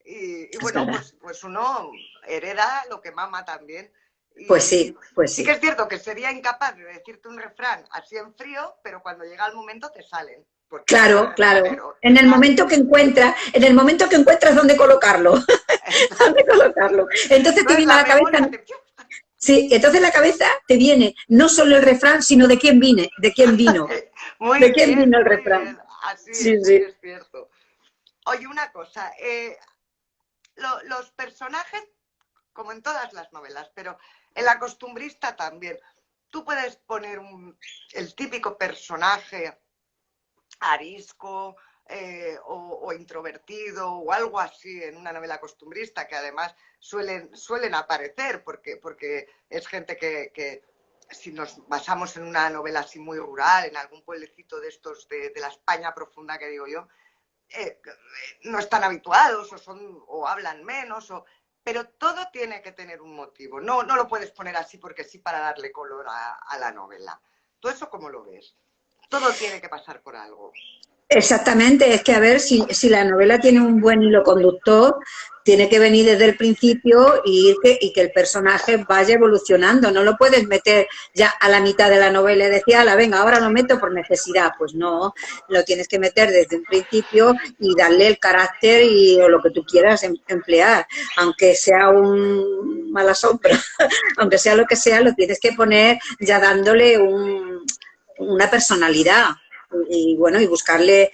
Y Es bueno, verdad. pues uno hereda lo que mama también. Pues Y sí, pues sí que sí. es cierto que sería incapaz de decirte un refrán así en frío, pero cuando llega el momento te salen, porque eres el Claro, claro. refranero, te En salen. en el momento que encuentras dónde colocarlo, dónde colocarlo. Entonces te Entonces viene a la la cabeza, memoria te... sí, entonces la cabeza te viene no solo el refrán, sino de quién vine, de quién vino, de quién vino el Muy bien, refrán. Sí, sí sí. es cierto. Oye, una cosa, los personajes, como en todas las novelas, pero en la costumbrista también, tú puedes poner el típico personaje arisco o introvertido o algo así en una novela costumbrista que además suelen aparecer porque es gente que si nos basamos en una novela así muy rural, en algún pueblecito de estos de la España profunda que digo yo, no están habituados o hablan menos, pero todo tiene que tener un motivo. No lo puedes poner así porque sí para darle color a la novela. ¿Tú eso cómo lo ves? Todo tiene que pasar por algo. Exactamente, es que a ver si la novela tiene un buen hilo conductor, tiene que venir desde el principio y que el personaje vaya evolucionando. No lo puedes meter ya a la mitad de la novela y decir, ala, venga, ahora lo meto por necesidad. Pues no, lo tienes que meter desde un principio y darle el carácter o lo que tú quieras emplear. Aunque sea un mala sombra, aunque sea lo que sea, lo tienes que poner ya dándole una personalidad y bueno, y buscarle.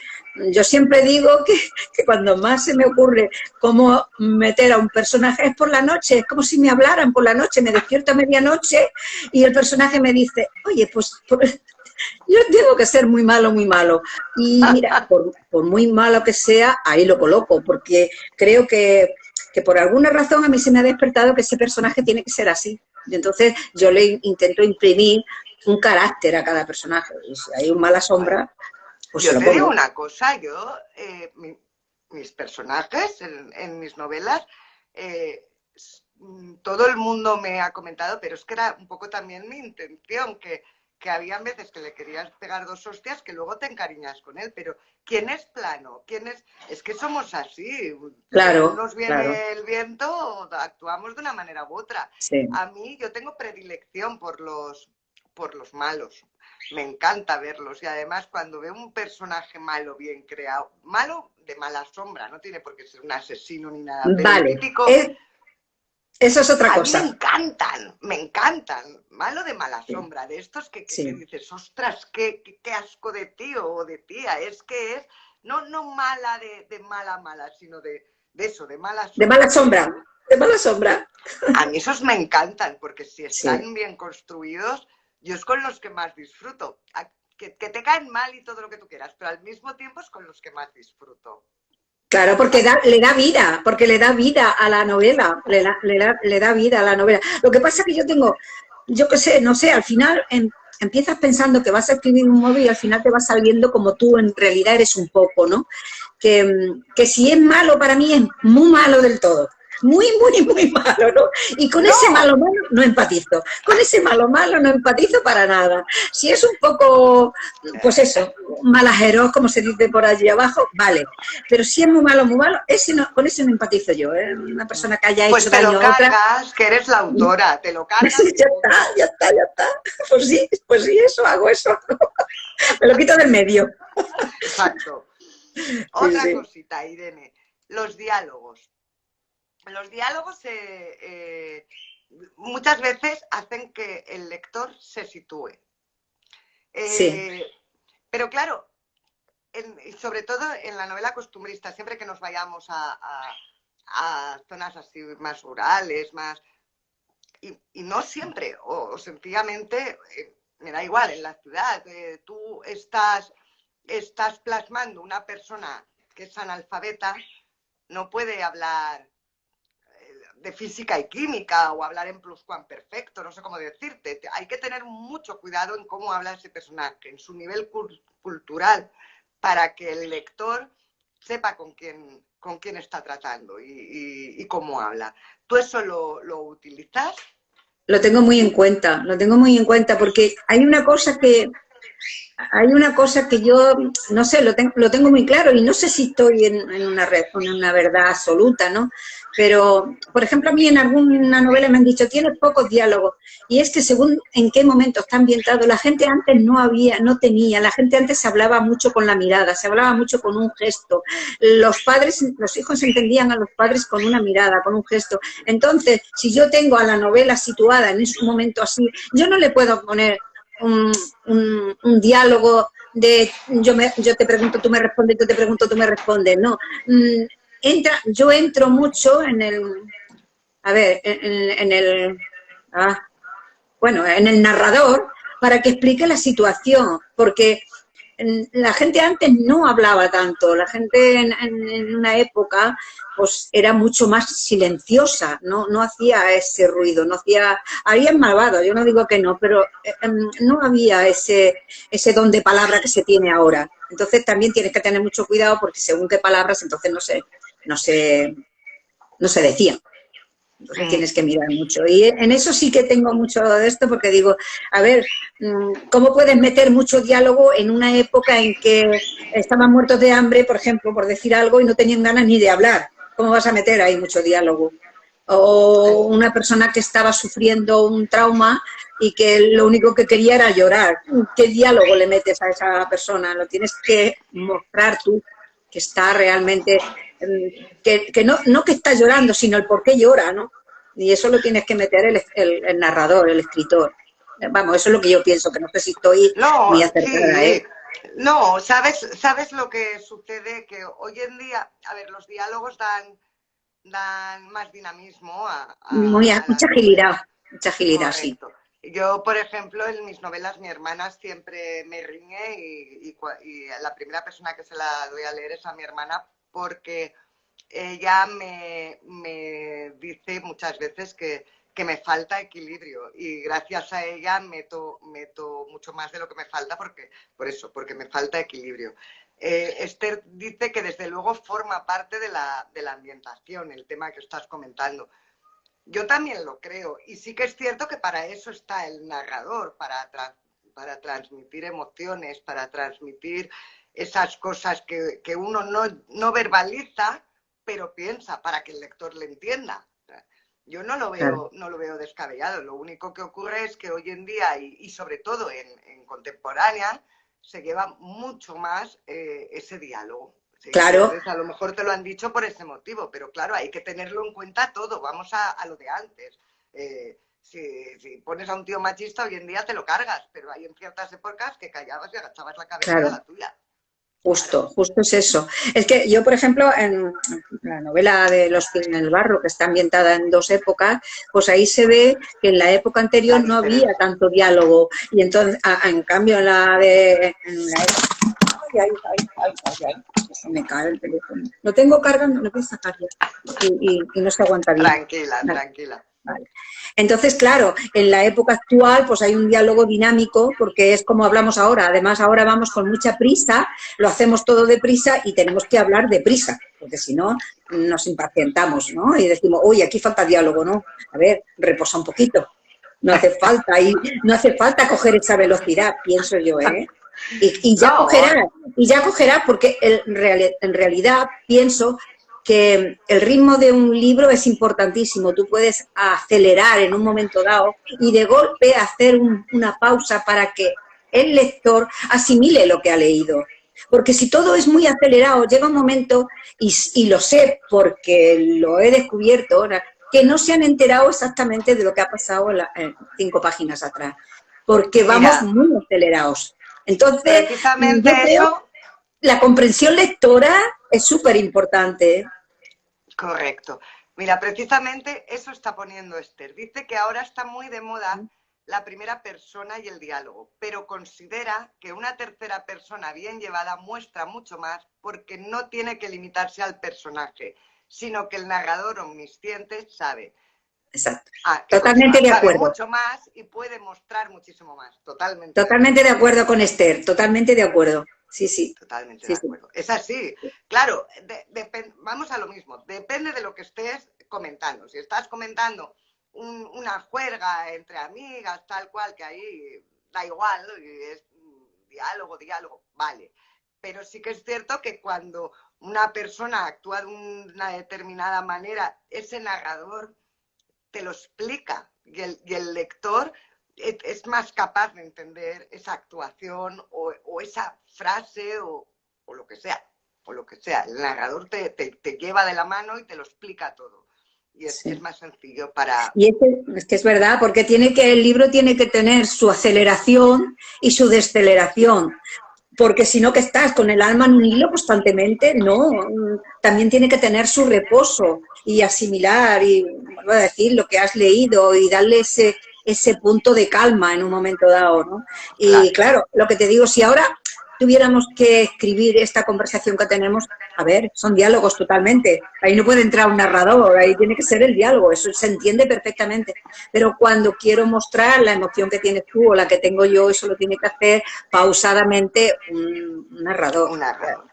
Yo siempre digo que cuando más se me ocurre cómo meter a un personaje es por la noche, es como si me hablaran por la noche, me despierto a medianoche y el personaje me dice, oye, pues yo tengo que ser muy malo, muy malo. Y mira, por muy malo que sea, ahí lo coloco, porque creo que por alguna razón a mí se me ha despertado que ese personaje tiene que ser así. Y entonces yo le intento imprimir un carácter a cada personaje. Y si hay un mala sombra, pues se Yo lo te digo pongo. una cosa, mis personajes en mis novelas todo el mundo me ha comentado, pero es que era un poco también mi intención, que habían veces que le querías pegar 2 hostias que luego te encariñas con él, pero ¿quién es plano? ¿Quién es? Es que somos así, según Claro, nos claro, viene el viento, actuamos de una manera u otra. sí. A mí yo tengo predilección por los malos, me encanta verlos y además cuando veo un personaje malo bien creado, malo de mala sombra, no tiene por qué ser un asesino ni nada, pero el Vale, típico... eso es otra A mí cosa. me encantan. Malo de mala Sí, sombra, de estos que sí. dices, ostras, qué asco de tío o de tía. Es que es, no mala de mala, mala, sino de eso, de mala De mala sombra. sombra, de mala sombra. A mí esos me encantan, porque si Sí. están bien construidos, yo es con los que más disfruto. Que te caen mal y todo lo que tú quieras, pero al mismo tiempo es con los que más disfruto. Claro, porque le da vida, porque le da vida a la novela, le da vida a la novela. Lo que pasa es que yo tengo, yo qué sé, no sé, al final empiezas pensando que vas a escribir un modo y al final te va saliendo como tú en realidad eres un poco, ¿no? Que si es malo para mí es muy malo del todo. Muy, muy, muy malo, ¿no? Y con ese No, malo malo no empatizo. Con ese malo malo no empatizo para nada. Si es un poco, pues eso, malajeros, como se dice por allí abajo, vale. Pero si es muy malo, ese no, con ese no empatizo yo. ¿Eh? Una persona que haya hecho pues te lo daño a otra, cargas, que eres la autora, te lo cargas y ya está, punto. ya está, ya está. Pues sí, eso, hago eso. Me lo quito del medio. Exacto. Sí, Otra sí. cosita, Irene, los diálogos. Los diálogos muchas veces hacen que el lector se sitúe. Sí, Eh, pero claro, sobre todo en la novela costumbrista, siempre que nos vayamos a zonas así más rurales, más... Y no siempre, o sencillamente, me da igual, en la ciudad, tú estás plasmando una persona que es analfabeta, no puede hablar de física y química o hablar en pluscuamperfecto, no sé cómo decirte. Hay que tener mucho cuidado en cómo habla ese personaje, en su nivel cultural, para que el lector sepa con quién está tratando y cómo habla. ¿Tú eso lo utilizas? lo tengo muy en cuenta, lo tengo muy en cuenta porque hay una cosa que yo, no sé, lo tengo muy claro y no sé si estoy en una verdad absoluta, ¿no? Pero, por ejemplo, a mí en alguna novela me han dicho, tienes pocos diálogos, y es que según en qué momento está ambientado, la gente antes no tenía, la gente antes se hablaba mucho con la mirada, se hablaba mucho con un gesto, los hijos entendían a los padres con una mirada, con un gesto. Entonces, si yo tengo a la novela situada en ese momento así, yo no le puedo poner un, un diálogo de yo te pregunto, tú me respondes, tú te pregunto, tú me respondes, no. Yo entro mucho en el, a ver, en el, ah, bueno, en el narrador para que explique la situación, porque la gente antes no hablaba tanto, la gente en una época pues era mucho más silenciosa, no hacía ese ruido, no hacía, había malvado, yo no digo que no, pero no había ese don de palabra que se tiene ahora. Entonces también tienes que tener mucho cuidado porque según qué palabras entonces no se, no se decían. Entonces Mm. tienes que mirar mucho. Y en eso sí que tengo mucho de esto porque digo, a ver, ¿cómo puedes meter mucho diálogo en una época en que estaban muertos de hambre, por ejemplo, por decir algo, y no tenían ganas ni de hablar? ¿Cómo vas a meter ahí mucho diálogo? O una persona que estaba sufriendo un trauma y que lo único que quería era llorar. ¿Qué diálogo le metes a esa persona? Lo tienes que mostrar tú, que está realmente que no que está llorando, sino el por qué llora, ¿no? Y eso lo tienes que meter el narrador, el escritor. Vamos, eso es lo que yo pienso, que no sé si estoy No, muy acertada, sí. ¿eh? No, ¿sabes lo que sucede? Que hoy en día, a ver, los diálogos dan más dinamismo a las novelas. Mucha agilidad, sí. Correcto. Yo, por ejemplo, en mis novelas, mi hermana siempre me riñe y la primera persona que se la doy a leer es a mi hermana porque ella me dice muchas veces que me falta equilibrio y gracias a ella meto mucho más de lo que me falta porque me falta equilibrio. Esther dice que desde luego forma parte de la ambientación, el tema que estás comentando. Yo también lo creo. Y sí que es cierto que para eso está el narrador, para transmitir emociones, para transmitir esas cosas que uno no verbaliza, pero piensa para que el lector le entienda. Yo Claro. no lo veo descabellado. Lo único que ocurre es que hoy en día, y sobre todo en contemporánea, se lleva mucho más ese diálogo. Sí, Claro, entonces, a lo mejor te lo han dicho por ese motivo, pero claro, hay que tenerlo en cuenta todo. Vamos a lo de antes. Si pones a un tío machista, hoy en día te lo cargas, pero hay en ciertas épocas que callabas y agachabas la cabeza y a claro. la tuya. Claro. Justo, justo es eso. Es que yo, por ejemplo, en la novela de Los pies en el barro, que está ambientada en dos épocas, pues ahí se ve que en la época La anterior no había diferencia. tanto diálogo. Y entonces, en cambio, en la época... Ay, ay, ay, ay, ay, ay, se me cae el teléfono. Lo tengo cargando, lo voy a sacar ya. Y no se aguanta bien. Tranquila, Vale. tranquila. Vale. Entonces, claro, en la época actual pues hay un diálogo dinámico porque es como hablamos ahora. Además, ahora vamos con mucha prisa, lo hacemos todo deprisa y tenemos que hablar deprisa, porque si no nos impacientamos, ¿no? Y decimos, uy, aquí falta diálogo, ¿no? A ver, reposa un poquito. No hace falta coger esa velocidad, pienso yo, ¿eh? Y ya No, cogerá, porque en realidad pienso que el ritmo de un libro es importantísimo. Tú puedes acelerar en un momento dado y de golpe hacer una pausa para que el lector asimile lo que ha leído. Porque si todo es muy acelerado, llega un momento, y lo sé porque lo he descubierto ahora, que no se han enterado exactamente de lo que ha pasado en 5 páginas atrás, porque vamos mira, muy acelerados. Entonces, precisamente yo creo eso, que la comprensión lectora es súper importante. correcto. Mira, precisamente eso está poniendo Esther. Dice que ahora está muy de moda la primera persona y el diálogo, pero considera que una tercera persona bien llevada muestra mucho más porque no tiene que limitarse al personaje, sino que el narrador omnisciente sabe. Exacto. ¿Qué Totalmente conlleva? de Sabe acuerdo. mucho más y puede mostrar muchísimo más. Totalmente de Totalmente acuerdo. de acuerdo con Esther. Totalmente de acuerdo. Sí, sí. Totalmente de Sí, sí. acuerdo. Es así. Claro, vamos a lo mismo. Depende de lo que estés comentando. Si estás comentando una juerga entre amigas, tal cual, que ahí da igual, y es diálogo, vale. Pero sí que es cierto que cuando una persona actúa de una determinada manera, ese narrador te lo explica y el lector es más capaz de entender esa actuación o esa frase o lo que sea, o lo que sea. El narrador te lleva de la mano y te lo explica todo. Y es Sí. más sencillo para... Y es que es verdad, porque el libro tiene que tener su aceleración y su deceleración. Porque si no que estás con el alma en un hilo constantemente, no, también tiene que tener su reposo y asimilar y, vuelvo a decir, lo que has leído y darle ese punto de calma en un momento dado, ¿no? Y Claro, claro, lo que te digo, si ahora tuviéramos que escribir esta conversación que tenemos, a ver, son diálogos totalmente, ahí no puede entrar un narrador, ahí tiene que ser el diálogo, eso se entiende perfectamente, pero cuando quiero mostrar la emoción que tienes tú o la que tengo yo, eso lo tiene que hacer pausadamente un narrador. un narrador.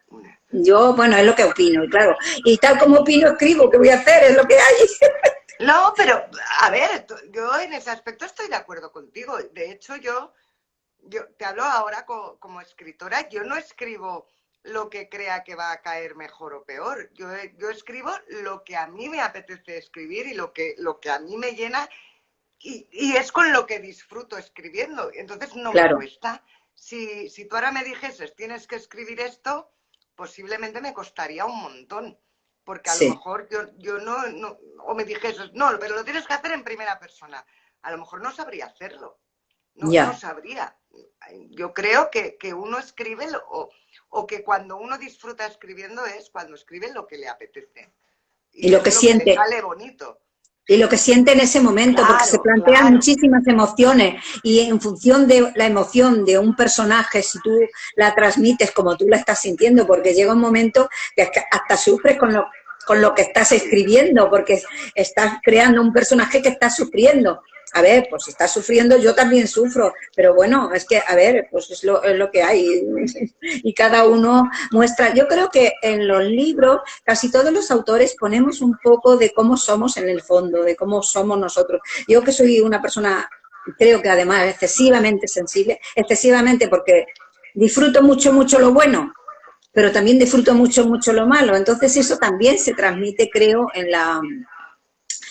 Una. Yo, bueno, es lo que opino, y claro, y tal como opino, escribo, ¿qué voy a hacer? Es lo que hay. No, pero a ver, yo en ese aspecto estoy de acuerdo contigo. De hecho, yo te hablo ahora como escritora, yo no escribo lo que crea que va a caer mejor o peor. Yo escribo lo que a mí me apetece escribir y lo que a mí me llena y es con lo que disfruto escribiendo. Entonces no me Claro, cuesta. Si tú ahora me dijeses, tienes que escribir esto, posiblemente me costaría un montón. Porque a lo sí, mejor yo no, o me dijeses, no, pero lo tienes que hacer en primera persona. A lo mejor no sabría hacerlo. No ya. sabría. Yo creo que uno escribe o que cuando uno disfruta escribiendo es cuando escribe lo que le apetece. Y Y lo es que lo que le siente, sale bonito. y lo que siente en ese momento, porque se Claro, plantean claro, muchísimas emociones y en función de la emoción de un personaje, si tú la transmites como tú la estás sintiendo, porque llega un momento que hasta sufres con lo que estás sí, escribiendo, porque estás creando un personaje que está sufriendo. a ver, pues si estás sufriendo, yo también sufro, pero bueno, es que, a ver, pues es lo que hay y cada uno muestra. Yo creo que en los libros casi todos los autores ponemos un poco de cómo somos en el fondo, de cómo somos nosotros. Yo que soy una persona, creo que además excesivamente sensible, excesivamente porque disfruto mucho, mucho lo bueno, pero también disfruto mucho, mucho lo malo. Entonces eso también se transmite, creo,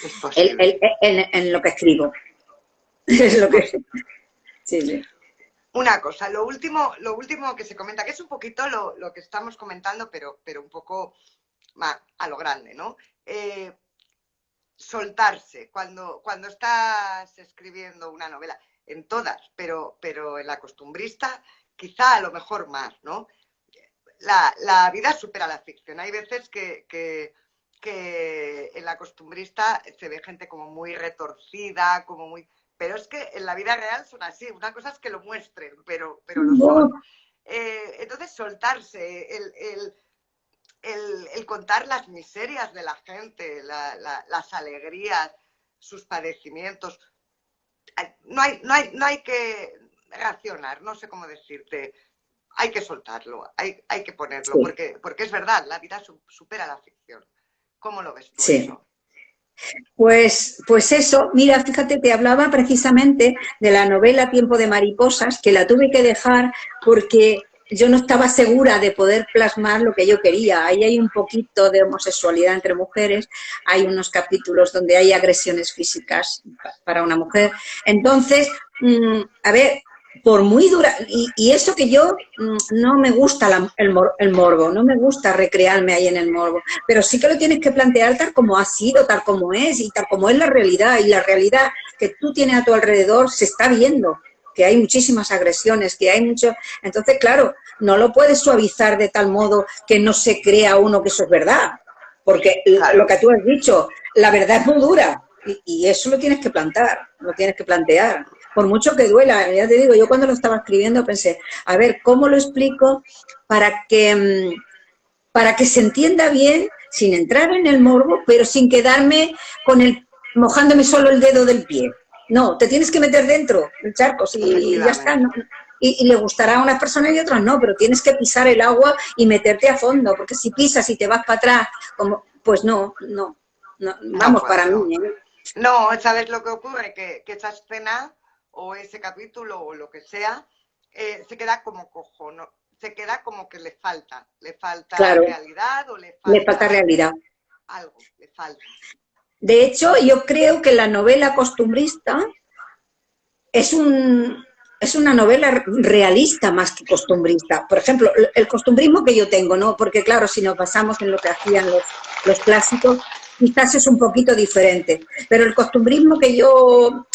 Es posible. en lo que escribo. Es Es lo que... posible. Sí, sí. Una cosa, lo último que se comenta, que es un poquito lo que estamos comentando, pero un poco más a lo grande, ¿no? Soltarse cuando estás escribiendo una novela, en todas, pero en la costumbrista quizá a lo mejor más, ¿no? La vida supera la ficción. Hay veces que en la costumbrista se ve gente como muy retorcida, como muy... Pero es que en la vida real son así. Una cosa es que lo muestren, pero lo son. Entonces, soltarse, el contar las miserias de la gente, las alegrías, sus padecimientos. No hay que racionar, no sé cómo decirte. Hay que soltarlo, hay que ponerlo, Sí, porque es verdad, la vida supera la ficción. ¿Cómo lo ves tú sí. eso? Pues eso, mira, fíjate, te hablaba precisamente de la novela Tiempo de mariposas, que la tuve que dejar porque yo no estaba segura de poder plasmar lo que yo quería. Ahí hay un poquito de homosexualidad entre mujeres, hay unos capítulos donde hay agresiones físicas para una mujer. Entonces, a ver, por muy dura, y eso que yo no me gusta el morbo, no me gusta recrearme ahí en el morbo, pero sí que lo tienes que plantear tal como ha sido, tal como es y tal como es la realidad. Y la realidad que tú tienes a tu alrededor se está viendo, que hay muchísimas agresiones, que hay mucho... Entonces, claro, no lo puedes suavizar de tal modo que no se crea uno que eso es verdad. Porque lo Claro, que tú has dicho, la verdad es muy dura y eso lo tienes que plantar, lo tienes que plantear. Por mucho que duela, ya te digo, yo cuando lo estaba escribiendo pensé, a ver, ¿cómo lo explico para que para que se entienda bien, sin entrar en el morbo, pero sin quedarme con mojándome solo el dedo del pie? No, te tienes que meter dentro del charco y ya está. ¿No? efectivamente. Y le gustará a unas personas y a otras no, pero tienes que pisar el agua y meterte a fondo, porque si pisas y te vas para atrás, pues no, No vamos, para puede, no. mí, ¿eh? No, ¿sabes lo que ocurre? Que esa escena o ese capítulo o lo que sea se queda como cojo, ¿no? Se queda como que le falta Claro, realidad o le le falta falta realidad. algo, le falta. De hecho, yo creo que la novela costumbrista es es una novela realista más que costumbrista. Por ejemplo, el costumbrismo que yo tengo, ¿no? Porque claro, si nos basamos en lo que hacían los clásicos, quizás es un poquito diferente. Pero el costumbrismo que yo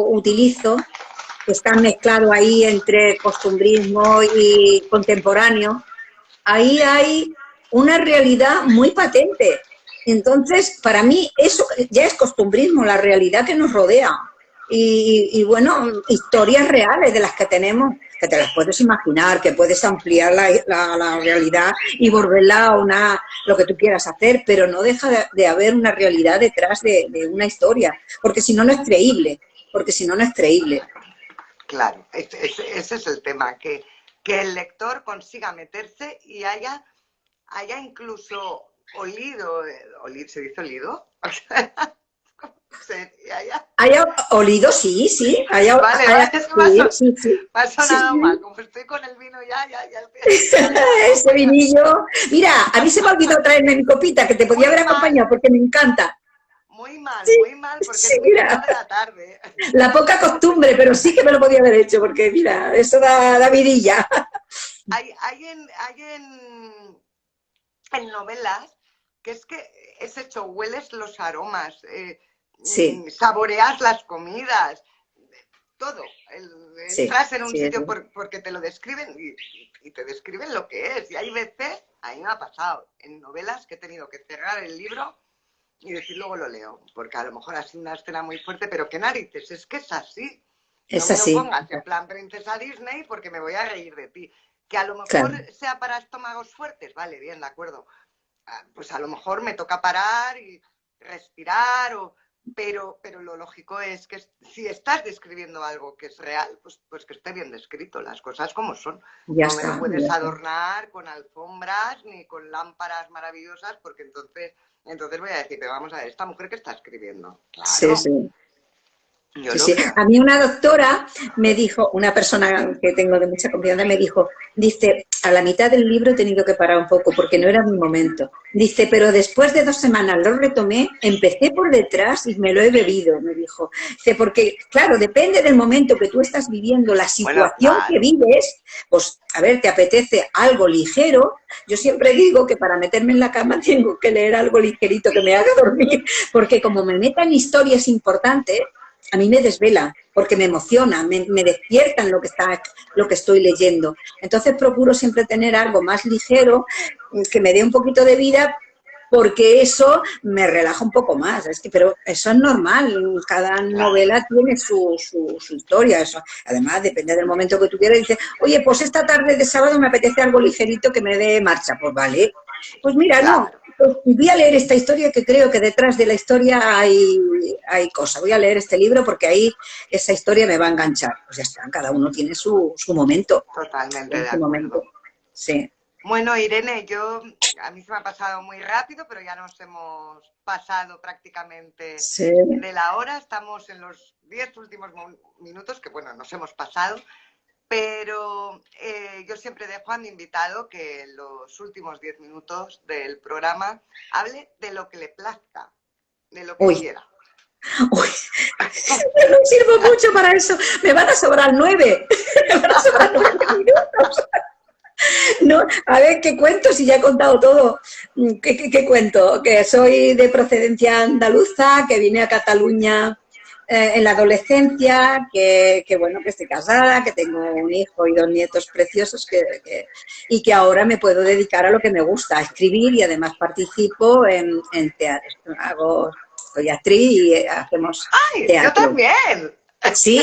utilizo, que está mezclado ahí entre costumbrismo y contemporáneo, ahí hay una realidad muy patente. Entonces, para mí, eso ya es costumbrismo, la realidad que nos rodea. Y bueno, historias reales de las que tenemos, que te las puedes imaginar, que puedes ampliar la realidad y volverla a lo que tú quieras hacer, pero no deja de haber una realidad detrás de una historia, porque si no, no es creíble, porque si no, no es creíble. Claro, ese es el tema, que el lector consiga meterse y haya incluso olido, ¿se dice olido? Haya... ¿Haya olido? Sí, sí, Vale, vale, es que sí, sí, sí. me ha Sí, sonado mal. sí. Como estoy con el vino ya estoy aliada, ¿no? Ese vinillo. Mira, a mí se me ha olvidado traerme mi copita, que te podía Muy haber mal, acompañado porque me encanta. Sí, muy mal, porque sí, es mi vino mira. de la tarde. La poca costumbre, pero sí que me lo podía haber hecho, porque mira, eso da vidilla. Hay en novelas que es que es hecho, hueles los aromas, Sí, saboreas las comidas, todo. sí, Entras en un sí, sitio porque te lo describen y te describen lo que es. Y hay veces, a mí me ha pasado, en novelas que he tenido que cerrar el libro y decir luego lo leo, porque a lo mejor ha sido una escena muy fuerte, pero qué narices, es que es así. No es me lo así. pongas en plan princesa Disney porque me voy a reír de ti. Que a lo mejor Claro, sea para estómagos fuertes, vale, bien, de acuerdo. Pues a lo mejor me toca parar y respirar pero lo lógico es que si estás describiendo algo que es real, pues que esté bien descrito, las cosas como son. Ya No me lo está, ya puedes está. adornar con alfombras ni con lámparas maravillosas, porque entonces voy a decir, pero vamos a ver, esta mujer que está escribiendo. Sí, Claro, sí. yo Sí, lo sí. veo A mí así. una doctora me dijo, una persona que tengo de mucha confianza, me dijo, dice, a la mitad del libro he tenido que parar un poco porque no era mi momento. Dice, pero después de 2 semanas lo retomé, empecé por detrás y me lo he bebido, me dijo. Dice, porque, claro, depende del momento que tú estás viviendo, la Bueno, situación que claro, vives, pues, a ver, te apetece algo ligero. Yo siempre digo que para meterme en la cama tengo que leer algo ligerito que me haga dormir, porque como me metan historias importantes, a mí me desvela, porque me emociona, me despiertan lo que estoy leyendo. Entonces procuro siempre tener algo más ligero, que me dé un poquito de vida, porque eso me relaja un poco más. Pero eso es normal, cada claro. novela tiene su historia. Eso. Además, depende del momento que tú quieras. Dices, oye, pues esta tarde de sábado me apetece algo ligerito que me dé marcha. Pues vale. Pues mira, no, Claro. pues voy a leer esta historia, que creo que detrás de la historia hay cosas. Voy a leer este libro porque ahí esa historia me va a enganchar. Pues ya está, cada uno tiene su momento. Totalmente Tiene de su momento. acuerdo. Sí, Bueno, Irene, a mí se me ha pasado muy rápido, pero ya nos hemos pasado prácticamente sí. de la hora. Estamos en los 10 últimos minutos, que bueno, nos hemos pasado, pero yo siempre dejo a mi invitado que en los últimos 10 minutos del programa hable de lo que le plazca, de lo que Uy, quiera. uy, no sirvo mucho para eso. Me van a sobrar 9. Me van a sobrar 9 minutos. No, a ver, ¿qué cuento? Si ya he contado todo. ¿Qué cuento? Que soy de procedencia andaluza, que vine a Cataluña en la adolescencia, bueno, que estoy casada, que tengo un hijo y 2 nietos preciosos, y que ahora me puedo dedicar a lo que me gusta, a escribir, y además participo en teatro. Soy actriz y hacemos ¡Ay, yo teatro. también! ¿Sí?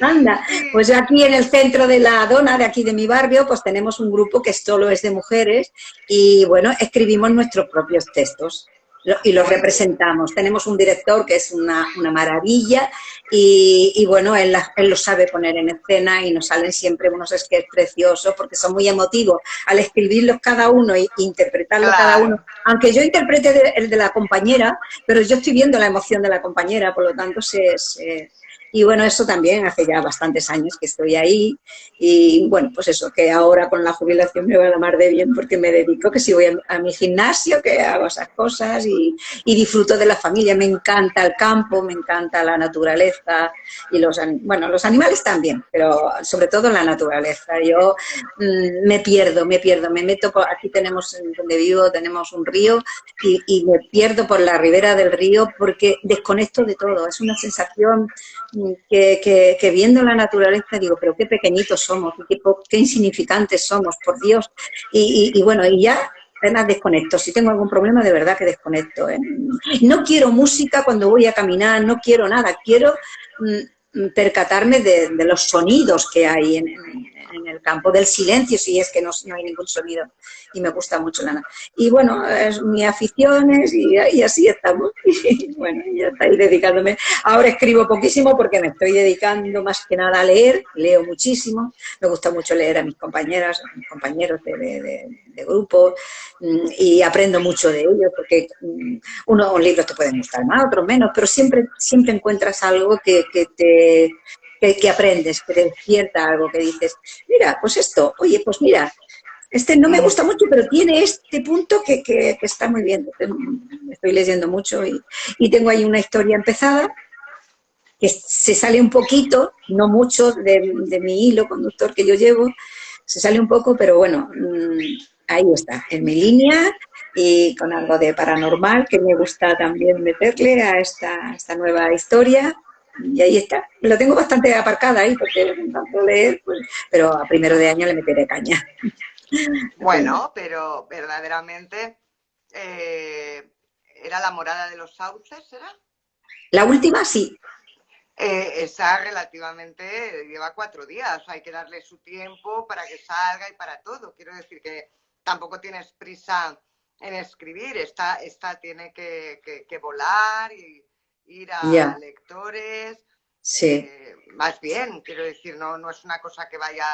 Anda, Sí, pues aquí en el centro de la Dona, de aquí de mi barrio, pues tenemos un grupo que solo es de mujeres y, bueno, escribimos nuestros propios textos y los muy bien. representamos. Tenemos un director que es una maravilla y, bueno, él lo sabe poner en escena y nos salen siempre unos sketches preciosos porque son muy emotivos. Al escribirlos cada uno e interpretarlo cada uno, Claro. aunque yo interprete el de la compañera, pero yo estoy viendo la emoción de la compañera, por lo tanto y bueno, eso también hace ya bastantes años que estoy ahí y bueno, pues eso, que ahora con la jubilación me va a la mar de bien porque me dedico, que si voy a mi gimnasio, que hago esas cosas y disfruto de la familia, me encanta el campo, me encanta la naturaleza y bueno, los animales también, pero sobre todo la naturaleza. Yo me meto, aquí tenemos, donde vivo, tenemos un río y me pierdo por la ribera del río porque desconecto de todo, es una sensación que viendo la naturaleza digo, pero qué pequeñitos somos, qué insignificantes somos, por Dios. Y bueno, y ya además desconecto. Si tengo algún problema, de verdad que desconecto. ¿Eh? No quiero música cuando voy a caminar, no quiero nada, quiero percatarme de los sonidos que hay en el campo, del silencio, si es que no hay ningún sonido. Y me gusta mucho la. Y bueno, es mi afición y así estamos. Y bueno, ya está ahí dedicándome. Ahora escribo poquísimo porque me estoy dedicando más que nada a leer, leo muchísimo, me gusta mucho leer a mis compañeras, a mis compañeros de grupo y aprendo mucho de ellos porque unos libros te pueden gustar más, otros menos, pero siempre encuentras algo que aprendes, que te despierta algo, que dices, mira, pues esto, oye, pues mira, este no me gusta mucho, pero tiene este punto que está muy bien. Estoy leyendo mucho y tengo ahí una historia empezada que se sale un poquito, no mucho, de mi hilo conductor que yo llevo, se sale un poco, pero bueno, ahí está, en mi línea y con algo de paranormal que me gusta también meterle a esta nueva historia. Y ahí está. Lo tengo bastante aparcada ahí porque me encanta leer, pues, pero a primero de año le meteré caña. Bueno, pero verdaderamente era la morada de los sauces, ¿era? La última sí. Esa relativamente lleva 4 días, hay que darle su tiempo para que salga y para todo. Quiero decir que tampoco tienes prisa en escribir, esta tiene que volar ir ya, a lectores, sí. más bien, quiero decir, no es una cosa que vayas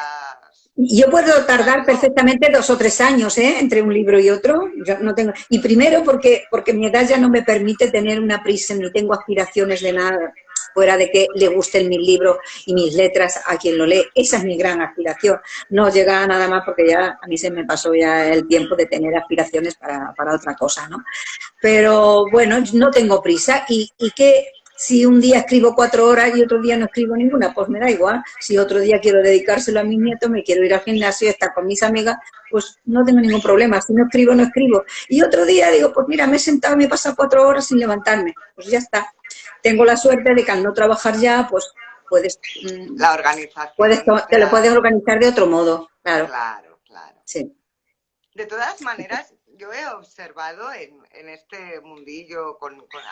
Yo puedo tardar buscando. perfectamente 2 o 3 años, ¿eh? Entre un libro y otro. Yo no tengo. Y primero porque mi edad ya no me permite tener una prisa, ni tengo aspiraciones de nada fuera de que le gusten mis libros y mis letras a quien lo lee. Esa es mi gran aspiración. No llega a nada más porque ya a mí se me pasó ya el tiempo de tener aspiraciones para otra cosa, ¿no? Pero bueno, no tengo prisa. ¿Y qué? Si un día escribo 4 horas y otro día no escribo ninguna, pues me da igual. Si otro día quiero dedicárselo a mis nietos, me quiero ir al gimnasio y estar con mis amigas, pues no tengo ningún problema. Si no escribo, no escribo. Y otro día digo, pues mira, me he sentado y me he pasado 4 horas sin levantarme. Pues ya está. Tengo la suerte de que al no trabajar ya, pues puedes, La organización te te lo puedes da... organizar de otro modo. Claro, Claro, claro. sí. De todas maneras, yo he observado en este mundillo,